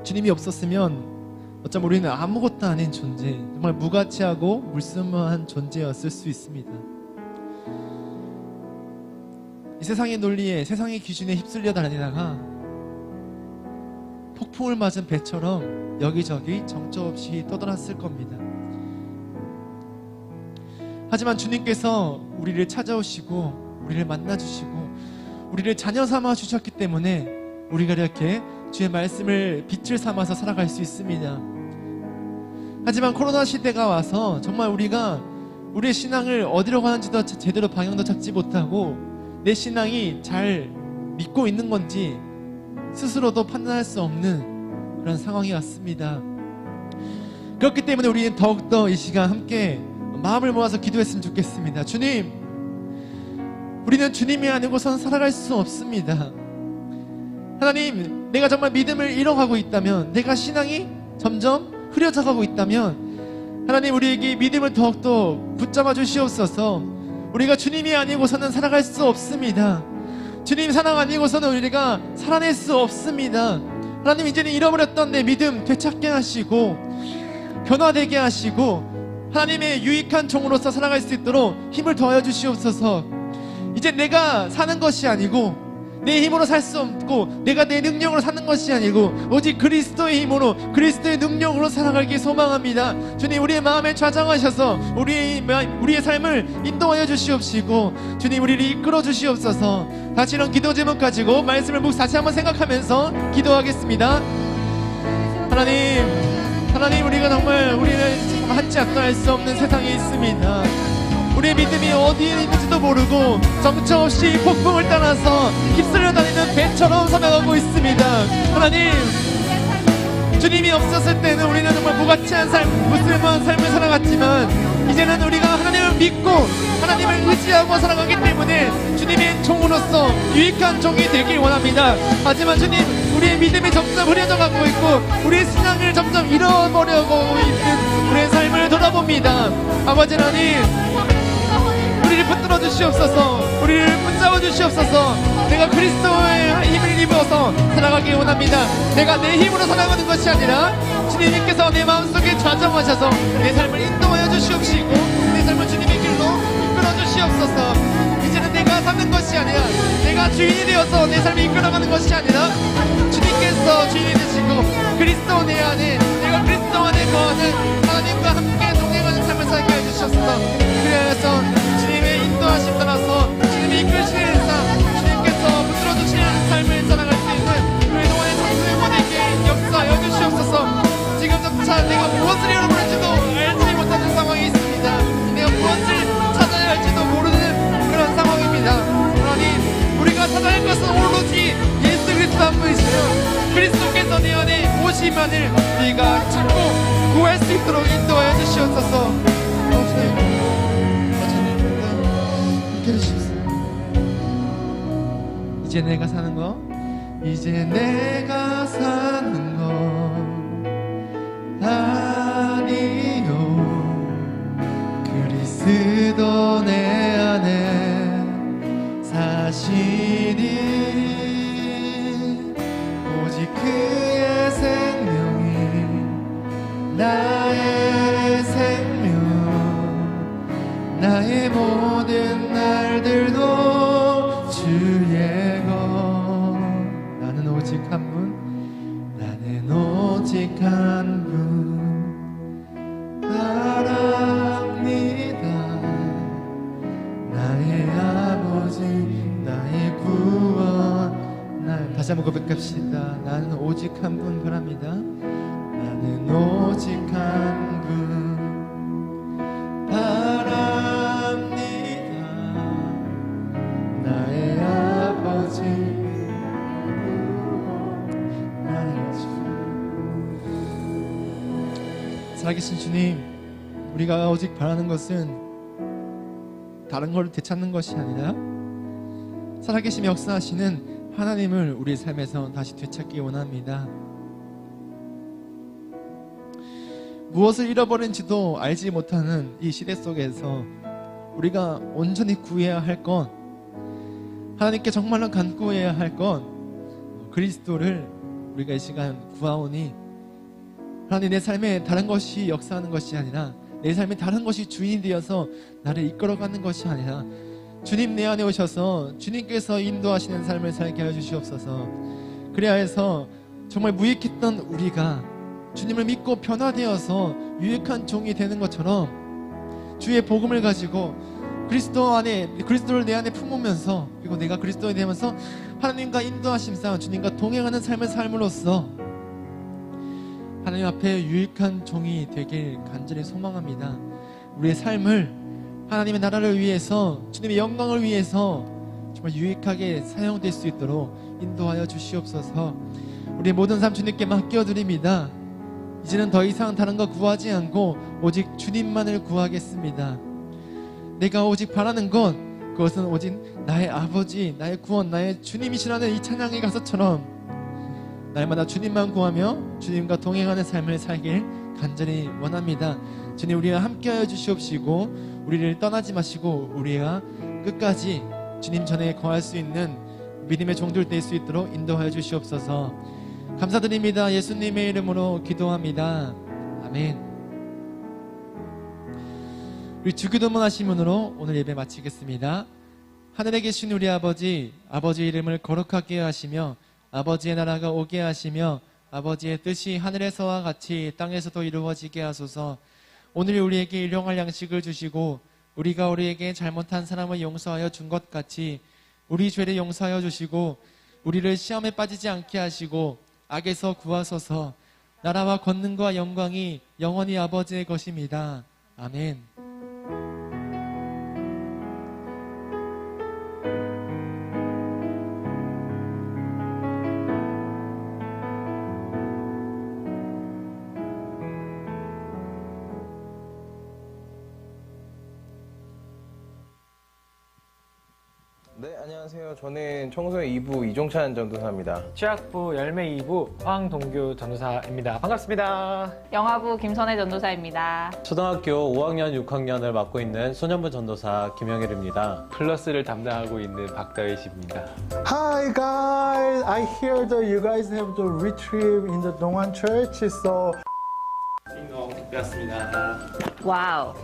주님이 없었으면 어쩜 우리는 아무것도 아닌 존재, 정말 무가치하고 물스머한 존재였을 수 있습니다. 이 세상의 논리에, 세상의 기준에 휩쓸려 다니다가 폭풍을 맞은 배처럼 여기저기 정처 없이 떠돌았을 겁니다. 하지만 주님께서 우리를 찾아오시고 우리를 만나주시고 우리를 자녀 삼아 주셨기 때문에 우리가 이렇게 주의 말씀을 빛을 삼아서 살아갈 수 있습니다. 하지만 코로나 시대가 와서 정말 우리가 우리의 신앙을 어디로 가는지도 제대로 방향도 잡지 못하고 내 신앙이 잘 믿고 있는 건지 스스로도 판단할 수 없는 그런 상황이 왔습니다. 그렇기 때문에 우리는 더욱더 이 시간 함께 마음을 모아서 기도했으면 좋겠습니다. 주님, 우리는 주님이 아니고선 살아갈 수 없습니다. 하나님, 내가 정말 믿음을 잃어가고 있다면, 내가 신앙이 점점 흐려져가고 있다면 하나님, 우리에게 믿음을 더욱더 붙잡아 주시옵소서. 우리가 주님이 아니고서는 살아갈 수 없습니다. 주님 사랑 아니고서는 우리가 살아낼 수 없습니다. 하나님, 이제는 잃어버렸던 내 믿음 되찾게 하시고 변화되게 하시고 하나님의 유익한 종으로서 살아갈 수 있도록 힘을 더하여 주시옵소서. 이제 내가 사는 것이 아니고 내 힘으로 살 수 없고 내가 내 능력으로 사는 것이 아니고 오직 그리스도의 힘으로, 그리스도의 능력으로 살아가기 소망합니다. 주님, 우리의 마음에 좌정하셔서 우리의 삶을 인도하여 주시옵시고 주님, 우리를 이끌어 주시옵소서. 다시 이런 기도 제목 가지고 말씀을 다시 한번 생각하면서 기도하겠습니다. 하나님, 우리가 정말 우리를 지금 한치 앞도 알 수 없는 세상에 있습니다. 우리의 믿음이 어디에 있는지도 모르고 정처 없이 폭풍을 따라서 휩쓸려 다니는 배처럼 살아가고 있습니다. 하나님, 주님이 없었을 때는 우리는 정말 무가치한 삶, 무슬림한 삶을 살아갔지만 이제는 우리가 하나님을 믿고 하나님을 의지하고 살아가기 때문에 주님의 종으로서 유익한 종이 되길 원합니다. 하지만 주님, 우리의 믿음이 점점 흐려져가고 있고 우리의 신앙을 점점 잃어버려가고 있는 우리의 삶을 돌아봅니다. 아버지 하나님, 우리를 붙들어 주시옵소서. 우리를 붙잡아 주시옵소서. 내가 그리스도의 힘을 입어서 살아가기 원합니다. 내가 내 힘으로 살아가는 것이 아니라 주님께서 내 마음속에 좌정하셔서 내 삶을 인도하여 주시옵시고 내 삶을 주님의 길로 이끌어 주시옵소서. 이제는 내가 사는 것이 아니라 내가 주인이 되어서 내 삶을 이끌어가는 것이 아니라 주님께서 주인이 되시고 그리스도 내 안에, 내가 그리스도 안에 거하는 하나님과 함께 동행하는 삶을 살게 해주셨소서. 그래서 주님의 인도하심 따라서 주님이 이끌시는 삶, 주님께서 붙들어주시는 삶을 살아갈 수 있는 우리 동안의 장소의 모두에게 역사하여 주시옵소서. 지금조차 내가 무엇을 잃어버릴지도 알지 못하는 상황이 있습니다. 내가 무엇을 찾아야 할지도 모르는 그런 상황입니다. 하나님, 우리가 찾아야 할 것은 오로지 예수 그리스도 한 분이시며 그리스도께서 내 안에 오시만을 우리가 찾고 구할 수 있도록 인도하여 주시옵소서. 이제 내가 사는 거, 이제 내가 사는 거 아니요, 그리스도 내 안에 사시니 오직 그의 생명이 나의 생명, 나의 모든 날들도 주의 것. 나는 오직 한 분, 나는 오직 한 분 바랍니다. 나의 아버지, 나의 구원. 다시 한번 고백합시다. 나는 오직 한 분 바랍니다. 나는 오직 한 분 바랍니다. 나의 아버지, 나의 주. 살아계신 주님, 우리가 오직 바라는 것은 다른 걸 되찾는 것이 아니라 살아계시며 역사하시는 하나님을 우리의 삶에서 다시 되찾기 원합니다. 무엇을 잃어버린지도 알지 못하는 이 시대 속에서 우리가 온전히 구해야 할 건, 하나님께 정말로 간구해야 할 건 그리스도를 우리가 이 시간 구하오니, 하나님 내 삶에 다른 것이 역사하는 것이 아니라, 내 삶에 다른 것이 주인이 되어서 나를 이끌어가는 것이 아니라, 주님 내 안에 오셔서 주님께서 인도하시는 삶을 살게 하여 주시옵소서. 그래야 해서 정말 무익했던 우리가 주님을 믿고 변화되어서 유익한 종이 되는 것처럼 주의 복음을 가지고 그리스도를 내 안에 품으면서, 그리고 내가 그리스도에 되면서 하나님과 인도하심상 주님과 동행하는 삶을 삶으로써 하나님 앞에 유익한 종이 되길 간절히 소망합니다. 우리의 삶을 하나님의 나라를 위해서, 주님의 영광을 위해서 정말 유익하게 사용될 수 있도록 인도하여 주시옵소서. 우리의 모든 삶 주님께 맡겨드립니다. 이제는 더 이상 다른 거 구하지 않고 오직 주님만을 구하겠습니다. 내가 오직 바라는 건, 그것은 오직 나의 아버지, 나의 구원, 나의 주님이시라는 이 찬양의 가사처럼 날마다 주님만 구하며 주님과 동행하는 삶을 살길 간절히 원합니다. 주님, 우리와 함께하여 주시옵시고 우리를 떠나지 마시고 우리가 끝까지 주님 전에 거할 수 있는 믿음의 종들 될 수 있도록 인도하여 주시옵소서. 감사드립니다. 예수님의 이름으로 기도합니다. 아멘. 우리 주기도문 하시문으로 오늘 예배 마치겠습니다. 하늘에 계신 우리 아버지, 아버지의 이름을 거룩하게 하시며 아버지의 나라가 오게 하시며 아버지의 뜻이 하늘에서와 같이 땅에서도 이루어지게 하소서. 오늘 우리에게 일용할 양식을 주시고 우리가 우리에게 잘못한 사람을 용서하여 준 것 같이 우리 죄를 용서하여 주시고 우리를 시험에 빠지지 않게 하시고 악에서 구하소서. 나라와 권능과 영광이 영원히 아버지의 것입니다. 아멘. 네, 안녕하세요. 저는 청소년 2부 이종찬 전도사입니다. 취약부 열매 2부 황동규 전도사입니다. 반갑습니다. 영화부 김선혜 전도사입니다. 초등학교 5학년, 6학년을 맡고 있는 소년부 전도사 김영일입니다. 플러스를 담당하고 있는 박다윗입니다. Hi guys, I hear that you guys have the retreat in the Dongwan Church, so 띵동 특별했습니다. 와우.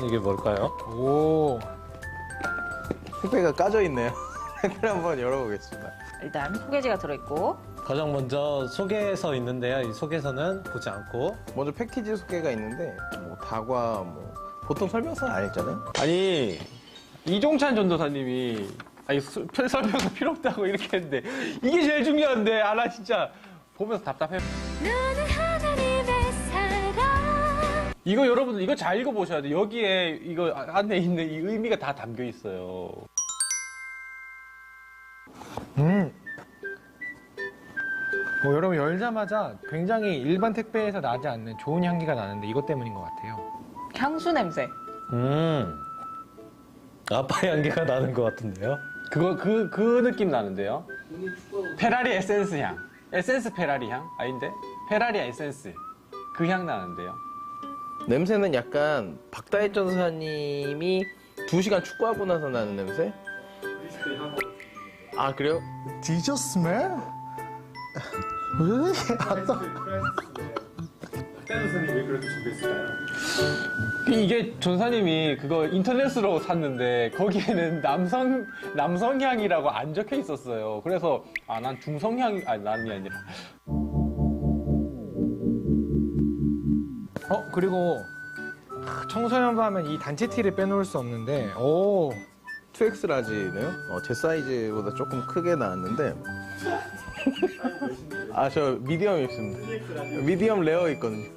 이게 뭘까요? 오, 택배가 까져 있네요. 택배를 한번 열어보겠습니다. 일단 소개지가 들어있고 가장 먼저 소개서 있는데요. 이 소개서는 보지 않고 먼저 패키지 소개가 있는데 다과 보통 설명서는 안 읽잖아요. 아니 이종찬 전도사님이 설명서 필요 없다고 이렇게 했는데 이게 제일 중요한데 나 진짜 보면서 답답해. 이거 여러분들 이거 잘 읽어보셔야 돼요. 여기에 이거 안에 있는 이 의미가 다 담겨 있어요. 여러분 열자마자 굉장히 일반 택배에서 나지 않는 좋은 향기가 나는데 이것 때문인 것 같아요. 향수 냄새. 아빠 향기가 나는 것 같은데요. 그 느낌 나는데요. 페라리 에센스 향. 에센스 페라리 향? 아닌데? 페라리 에센스. 그 향 나는데요. 냄새는 약간 박다혜 전도사님이 2시간 축구하고 나서 나는 냄새? 아, 그래요? did you smell? Really? I thought 박다혜 왜 그렇게 준비했을까요? 이게 전사님이 그거 인터넷으로 샀는데 거기에는 남성향이라고 안 적혀 있었어요. 그래서 난 중성향이 난이 아니라. 그리고 청소년부 하면 이 단체 티를 빼놓을 수 없는데 2X 라지네요. 제 사이즈보다 조금 크게 나왔는데 저 미디엄 입습니다. 미디엄 레어 있거든요.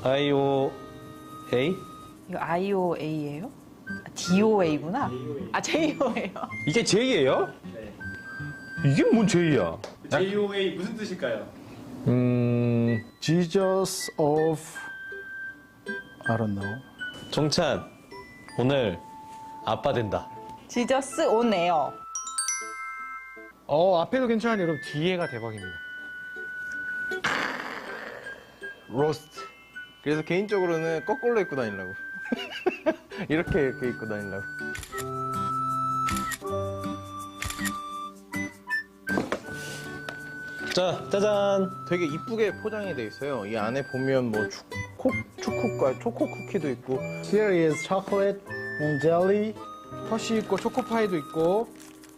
IOA? 이거 IOA예요? DOA구나. JO예요. 이게 J예요? 네. 이게 뭔 J야? JOA 무슨 뜻일까요? Jesus of I don't know. 종찬, 오늘 아빠 된다. 지저스 온 에어. 앞에도 괜찮은데 여러분 뒤에가 대박입니다. 로스트. 그래서 개인적으로는 거꾸로 입고 다니려고. 이렇게 입고 다니려고. 자, 짜잔. 되게 이쁘게 포장이 돼 있어요. 이 안에 보면 뭐 초코 쿠키도 있고. Here is chocolate and jelly. 컷이 있고 초코파이도 있고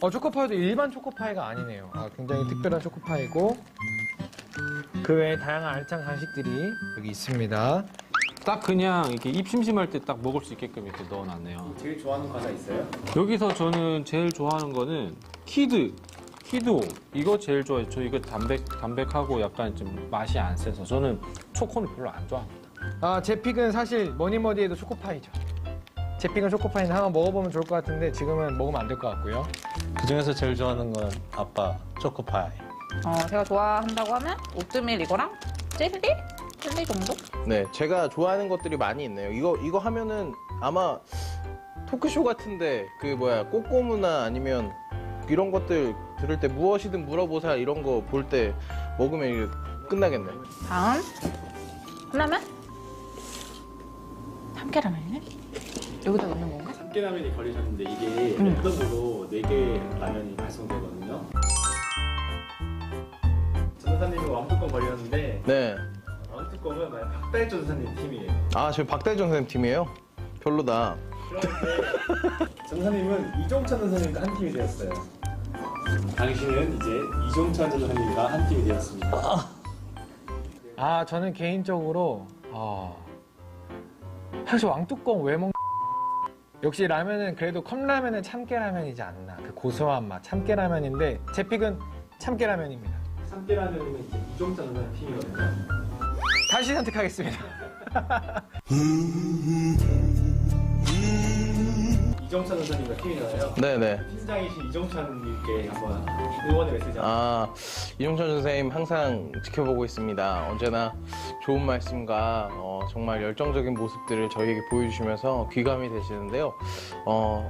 초코파이도 일반 초코파이가 아니네요. 굉장히 특별한 초코파이고 그 외에 다양한 알찬 간식들이 여기 있습니다. 딱 그냥 이렇게 입 심심할 때 딱 먹을 수 있게끔 이렇게 넣어놨네요. 제일 좋아하는 과자 있어요? 여기서 저는 제일 좋아하는 거는 키드오 이거 제일 좋아해요. 저 이거 담백하고 약간 좀 맛이 안 세서 저는 초코는 별로 안 좋아합니다. 제 픽은 사실 뭐니 해도 초코파이죠. 제 픽은 초코파이는 한번 먹어보면 좋을 것 같은데 지금은 먹으면 안 될 것 같고요. 그 중에서 제일 좋아하는 건 아빠 초코파이. 제가 좋아한다고 하면 오트밀 이거랑 젤리 정도? 네, 제가 좋아하는 것들이 많이 있네요. 이거 하면은 아마 토크쇼 같은데 꼬꼬무나 아니면 이런 것들 들을 때 무엇이든 물어보자 이런 거 볼 때 먹으면 이게 끝나겠네. 다음 컵라면? 참깨라면이네? 여기다 넣는 건가? 참깨라면이 걸리셨는데 이게 랜덤으로 4개 라면이 발송되거든요. 전도사님이 왕뚜껑 걸렸는데 네. 왕뚜껑은 박다혜 전도사님 팀이에요. 아, 저희 박다혜 전사님 팀이에요? 별로다. 그런데 전도사님은 이종찬 전도사님과 한 팀이 되었어요. 당신은 이제 이종찬 전도사님과 한 팀이 되었습니다. 저는 개인적으로 사실 왕뚜껑 왜 먹는 역시 라면은 그래도 컵라면은 참깨라면이지 않나. 그 고소한 맛 참깨라면인데 제 픽은 참깨라면입니다. 참깨라면이면 이제 이종찬 전도사님 팀이거든요. 다시 선택하겠습니다. 이종찬 전도사님과 팀이잖아요. 네네. 팀장이신 이종찬님께 한번 응원의 메시지 이종찬 선생님 항상 지켜보고 있습니다. 언제나 좋은 말씀과 정말 열정적인 모습들을 저희에게 보여주시면서 귀감이 되시는데요.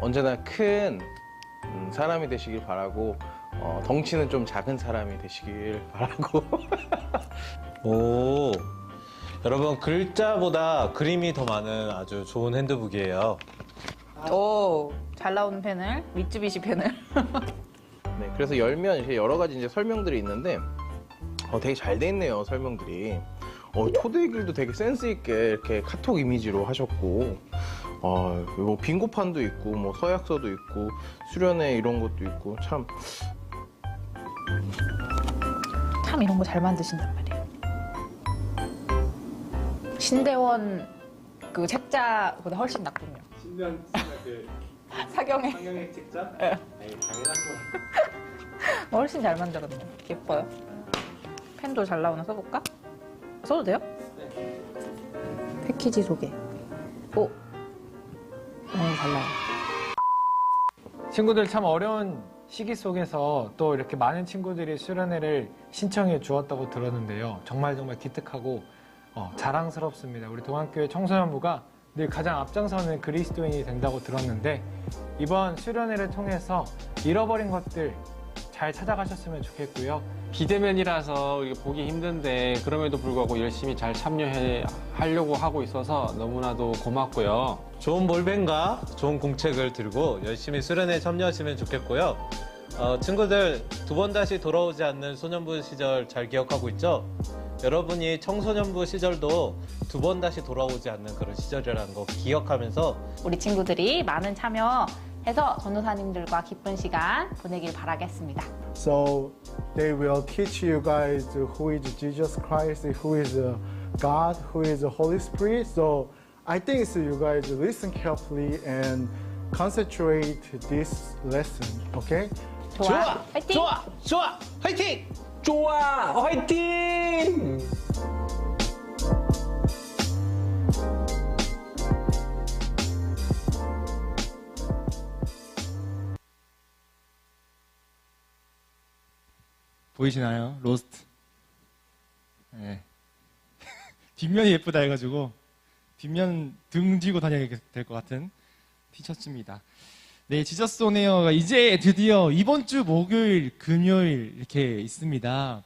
언제나 큰 사람이 되시길 바라고 덩치는 좀 작은 사람이 되시길 바라고. 오. 여러분, 글자보다 그림이 더 많은 아주 좋은 핸드북이에요. 오, 잘 나오는 펜을, 미쯔비시 펜을. 네, 그래서 열면 이렇게 여러 가지 이제 설명들이 있는데 되게 잘 돼 있네요, 설명들이. 초대길도 되게 센스 있게 이렇게 카톡 이미지로 하셨고, 뭐 빙고판도 있고, 뭐 서약서도 있고, 수련회 이런 것도 있고, 참 이런 거 잘 만드신단 말이에요. 신대원 그 책자보다 훨씬 낫군요. 신대원 그 사경의 상영의 책자? 네. 아니, 당연한 거. 훨씬 잘 만들었네요. 예뻐요. 펜도 잘 나오나 써볼까? 써도 돼요? 네. 패키지 소개. 오, 잘 나와요. 친구들 참 어려운 시기 속에서 또 이렇게 많은 친구들이 수련회를 신청해 주었다고 들었는데요. 정말 기특하고 자랑스럽습니다. 우리 동안교회 청소년부가 늘 가장 앞장서는 그리스도인이 된다고 들었는데 이번 수련회를 통해서 잃어버린 것들 잘 찾아가셨으면 좋겠고요. 비대면이라서 우리가 보기 힘든데 그럼에도 불구하고 열심히 잘 참여하려고 하고 있어서 너무나도 고맙고요. 좋은 볼펜과 좋은 공책을 들고 열심히 수련회에 참여하시면 좋겠고요. 친구들, 2번 다시 돌아오지 않는 소년부 시절 잘 기억하고 있죠? 여러분이 청소년부 시절도 2번 다시 돌아오지 않는 그런 시절이라는 거 기억하면서 우리 친구들이 많은 참여해서 전도사님들과 기쁜 시간 보내길 바라겠습니다. So they will teach you guys who is Jesus Christ, who is God, who is the Holy Spirit. So I think so you guys listen carefully and concentrate this lesson. Okay? 좋아, 화이팅! 좋아, 화이팅! 좋아! 화이팅! 보이시나요? 로스트. 네. 뒷면이 예쁘다 해가지고 뒷면 등 지고 다녀야 될 것 같은 티셔츠입니다. 네, 지저스 온에어가 이제 드디어 이번 주 목요일, 금요일 이렇게 있습니다.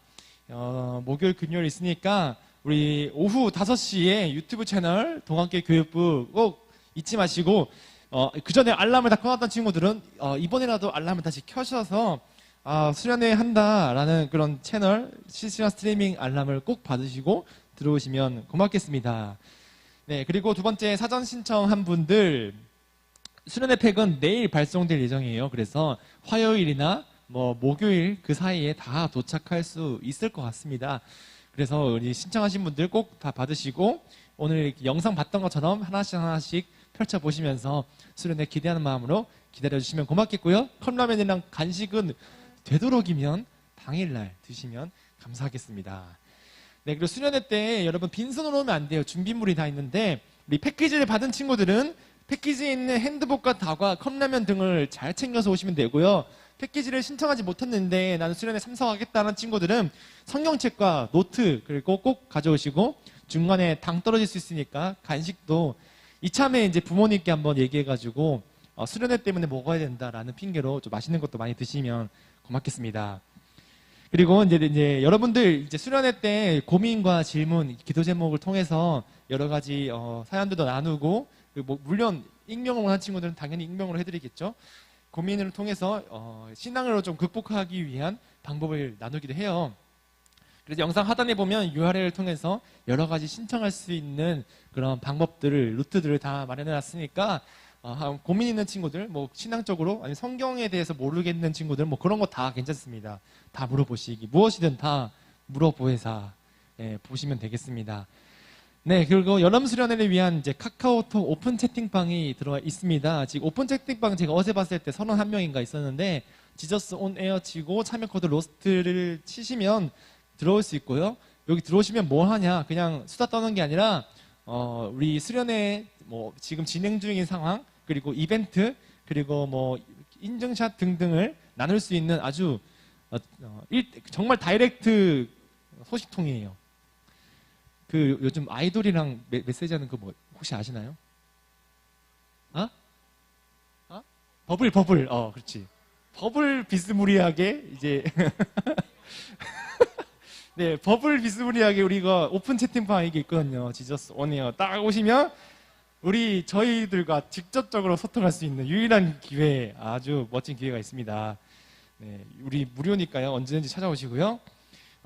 목요일, 금요일 있으니까 우리 오후 5시에 유튜브 채널 동학계 교육부 꼭 잊지 마시고 그 전에 알람을 다 꺼놨던 친구들은 이번에라도 알람을 다시 켜셔서 수련회 한다라는 그런 채널 실시간 스트리밍 알람을 꼭 받으시고 들어오시면 고맙겠습니다. 네, 그리고 두 번째 사전 신청한 분들 수련회 팩은 내일 발송될 예정이에요. 그래서 화요일이나 목요일 그 사이에 다 도착할 수 있을 것 같습니다. 그래서 우리 신청하신 분들 꼭 다 받으시고 오늘 영상 봤던 것처럼 하나씩 펼쳐보시면서 수련회 기대하는 마음으로 기다려주시면 고맙겠고요. 컵라면이랑 간식은 되도록이면 당일날 드시면 감사하겠습니다. 네, 그리고 수련회 때 여러분 빈손으로 오면 안 돼요. 준비물이 다 있는데 우리 패키지를 받은 친구들은 패키지에 있는 핸드복과 다과, 컵라면 등을 잘 챙겨서 오시면 되고요. 패키지를 신청하지 못했는데 나는 수련회 참석하겠다는 친구들은 성경책과 노트 그리고 꼭 가져오시고 중간에 당 떨어질 수 있으니까 간식도 이참에 이제 부모님께 한번 얘기해가지고 수련회 때문에 먹어야 된다라는 핑계로 좀 맛있는 것도 많이 드시면 고맙겠습니다. 그리고 이제 여러분들 이제 수련회 때 고민과 질문, 기도 제목을 통해서 여러 가지 사연들도 나누고 물론 익명을 원하는 친구들은 당연히 익명으로 해드리겠죠. 고민을 통해서 신앙으로 좀 극복하기 위한 방법을 나누기도 해요. 그래서 영상 하단에 보면 URL을 통해서 여러 가지 신청할 수 있는 그런 방법들을 루트들을 다 마련해 놨으니까 고민 있는 친구들, 신앙적으로 아니 성경에 대해서 모르겠는 친구들 그런 거 다 괜찮습니다. 다 물어보시기 무엇이든 다 물어보해서 보시면 되겠습니다. 네, 그리고 여름 수련회를 위한 이제 카카오톡 오픈 채팅방이 들어와 있습니다. 지금 오픈 채팅방 제가 어제 봤을 때 31명인가 있었는데 지저스 온 에어 치고 참여 코드 로스트를 치시면 들어올 수 있고요. 여기 들어오시면 뭐 하냐? 그냥 수다 떠는 게 아니라 우리 수련회 지금 진행 중인 상황 그리고 이벤트 그리고 인증샷 등등을 나눌 수 있는 아주 정말 다이렉트 소식통이에요. 그 요즘 아이돌이랑 메시지하는 거 혹시 아시나요? 버블 그렇지. 버블 비스무리하게 이제 네, 버블 비스무리하게 우리가 오픈 채팅방에 이게 있거든요. 지저스 원이요. 딱 오시면 저희들과 직접적으로 소통할 수 있는 유일한 기회, 아주 멋진 기회가 있습니다. 네, 우리 무료니까요. 언제든지 찾아오시고요.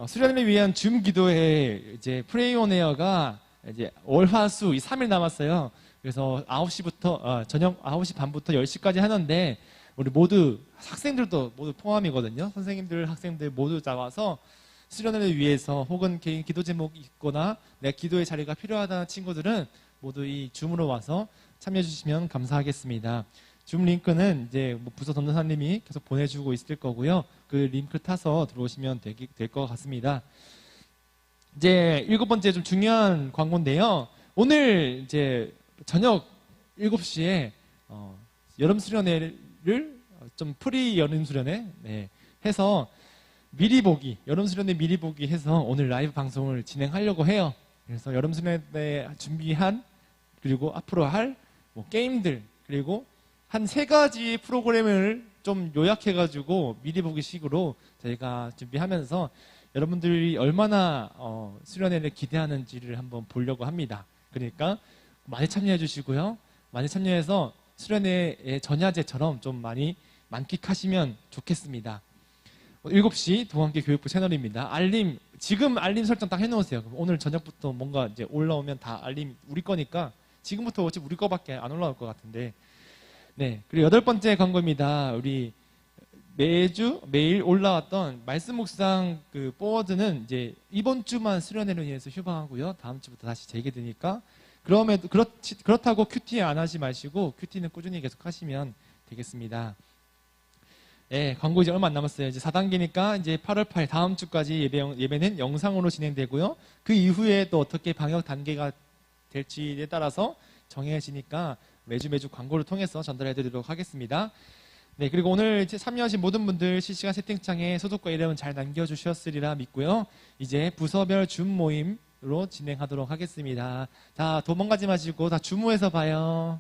수련회를 위한 줌 기도회 이제 프레이 온 에어가 이제 월화수 3일 남았어요. 그래서 9시부터 저녁 9시 반부터 10시까지 하는데 우리 모두 학생들도 모두 포함이거든요. 선생님들, 학생들 모두 나와서 수련회를 위해서 혹은 개인 기도 제목이 있거나 내 기도의 자리가 필요하다는 친구들은 모두 이 줌으로 와서 참여해 주시면 감사하겠습니다. 줌 링크는 이제 부서 전도사님이 계속 보내주고 있을 거고요. 그 링크 타서 들어오시면 될 것 같습니다. 이제 7번째 좀 중요한 광고인데요. 오늘 이제 저녁 7시에 여름 수련회를 좀 프리 여름 수련회 해서 미리 보기, 여름 수련회 미리 보기 해서 오늘 라이브 방송을 진행하려고 해요. 그래서 여름 수련회 준비한 그리고 앞으로 할 게임들 그리고 한 3가지 프로그램을 좀 요약해가지고 미리 보기 식으로 저희가 준비하면서 여러분들이 얼마나 수련회를 기대하는지를 한번 보려고 합니다. 그러니까 많이 참여해 주시고요. 많이 참여해서 수련회의 전야제처럼 좀 많이 만끽하시면 좋겠습니다. 7시 동학계 교육부 채널입니다. 지금 알림 설정 딱 해놓으세요. 오늘 저녁부터 뭔가 이제 올라오면 다 알림 우리 거니까 지금부터 어차피 우리 거밖에 안 올라올 것 같은데. 네. 그리고 8번째 광고입니다. 우리 매일 올라왔던 말씀 묵상 그 포워드는 이제 이번 주만 수련회로 인해서 휴방하고요. 다음 주부터 다시 재개되니까 그렇다고 큐티 안 하지 마시고 큐티는 꾸준히 계속 하시면 되겠습니다. 네, 광고 이제 얼마 안 남았어요. 이제 4단계니까 이제 8월 8일 다음 주까지 예배는 영상으로 진행되고요. 그 이후에 또 어떻게 방역 단계가 될지에 따라서 정해지니까 매주 광고를 통해서 전달해 드리도록 하겠습니다. 네, 그리고 오늘 참여하신 모든 분들 실시간 채팅창에 소속과 이름은 잘 남겨주셨으리라 믿고요. 이제 부서별 줌 모임으로 진행하도록 하겠습니다. 자, 도망가지 마시고 다 줌모에서 봐요.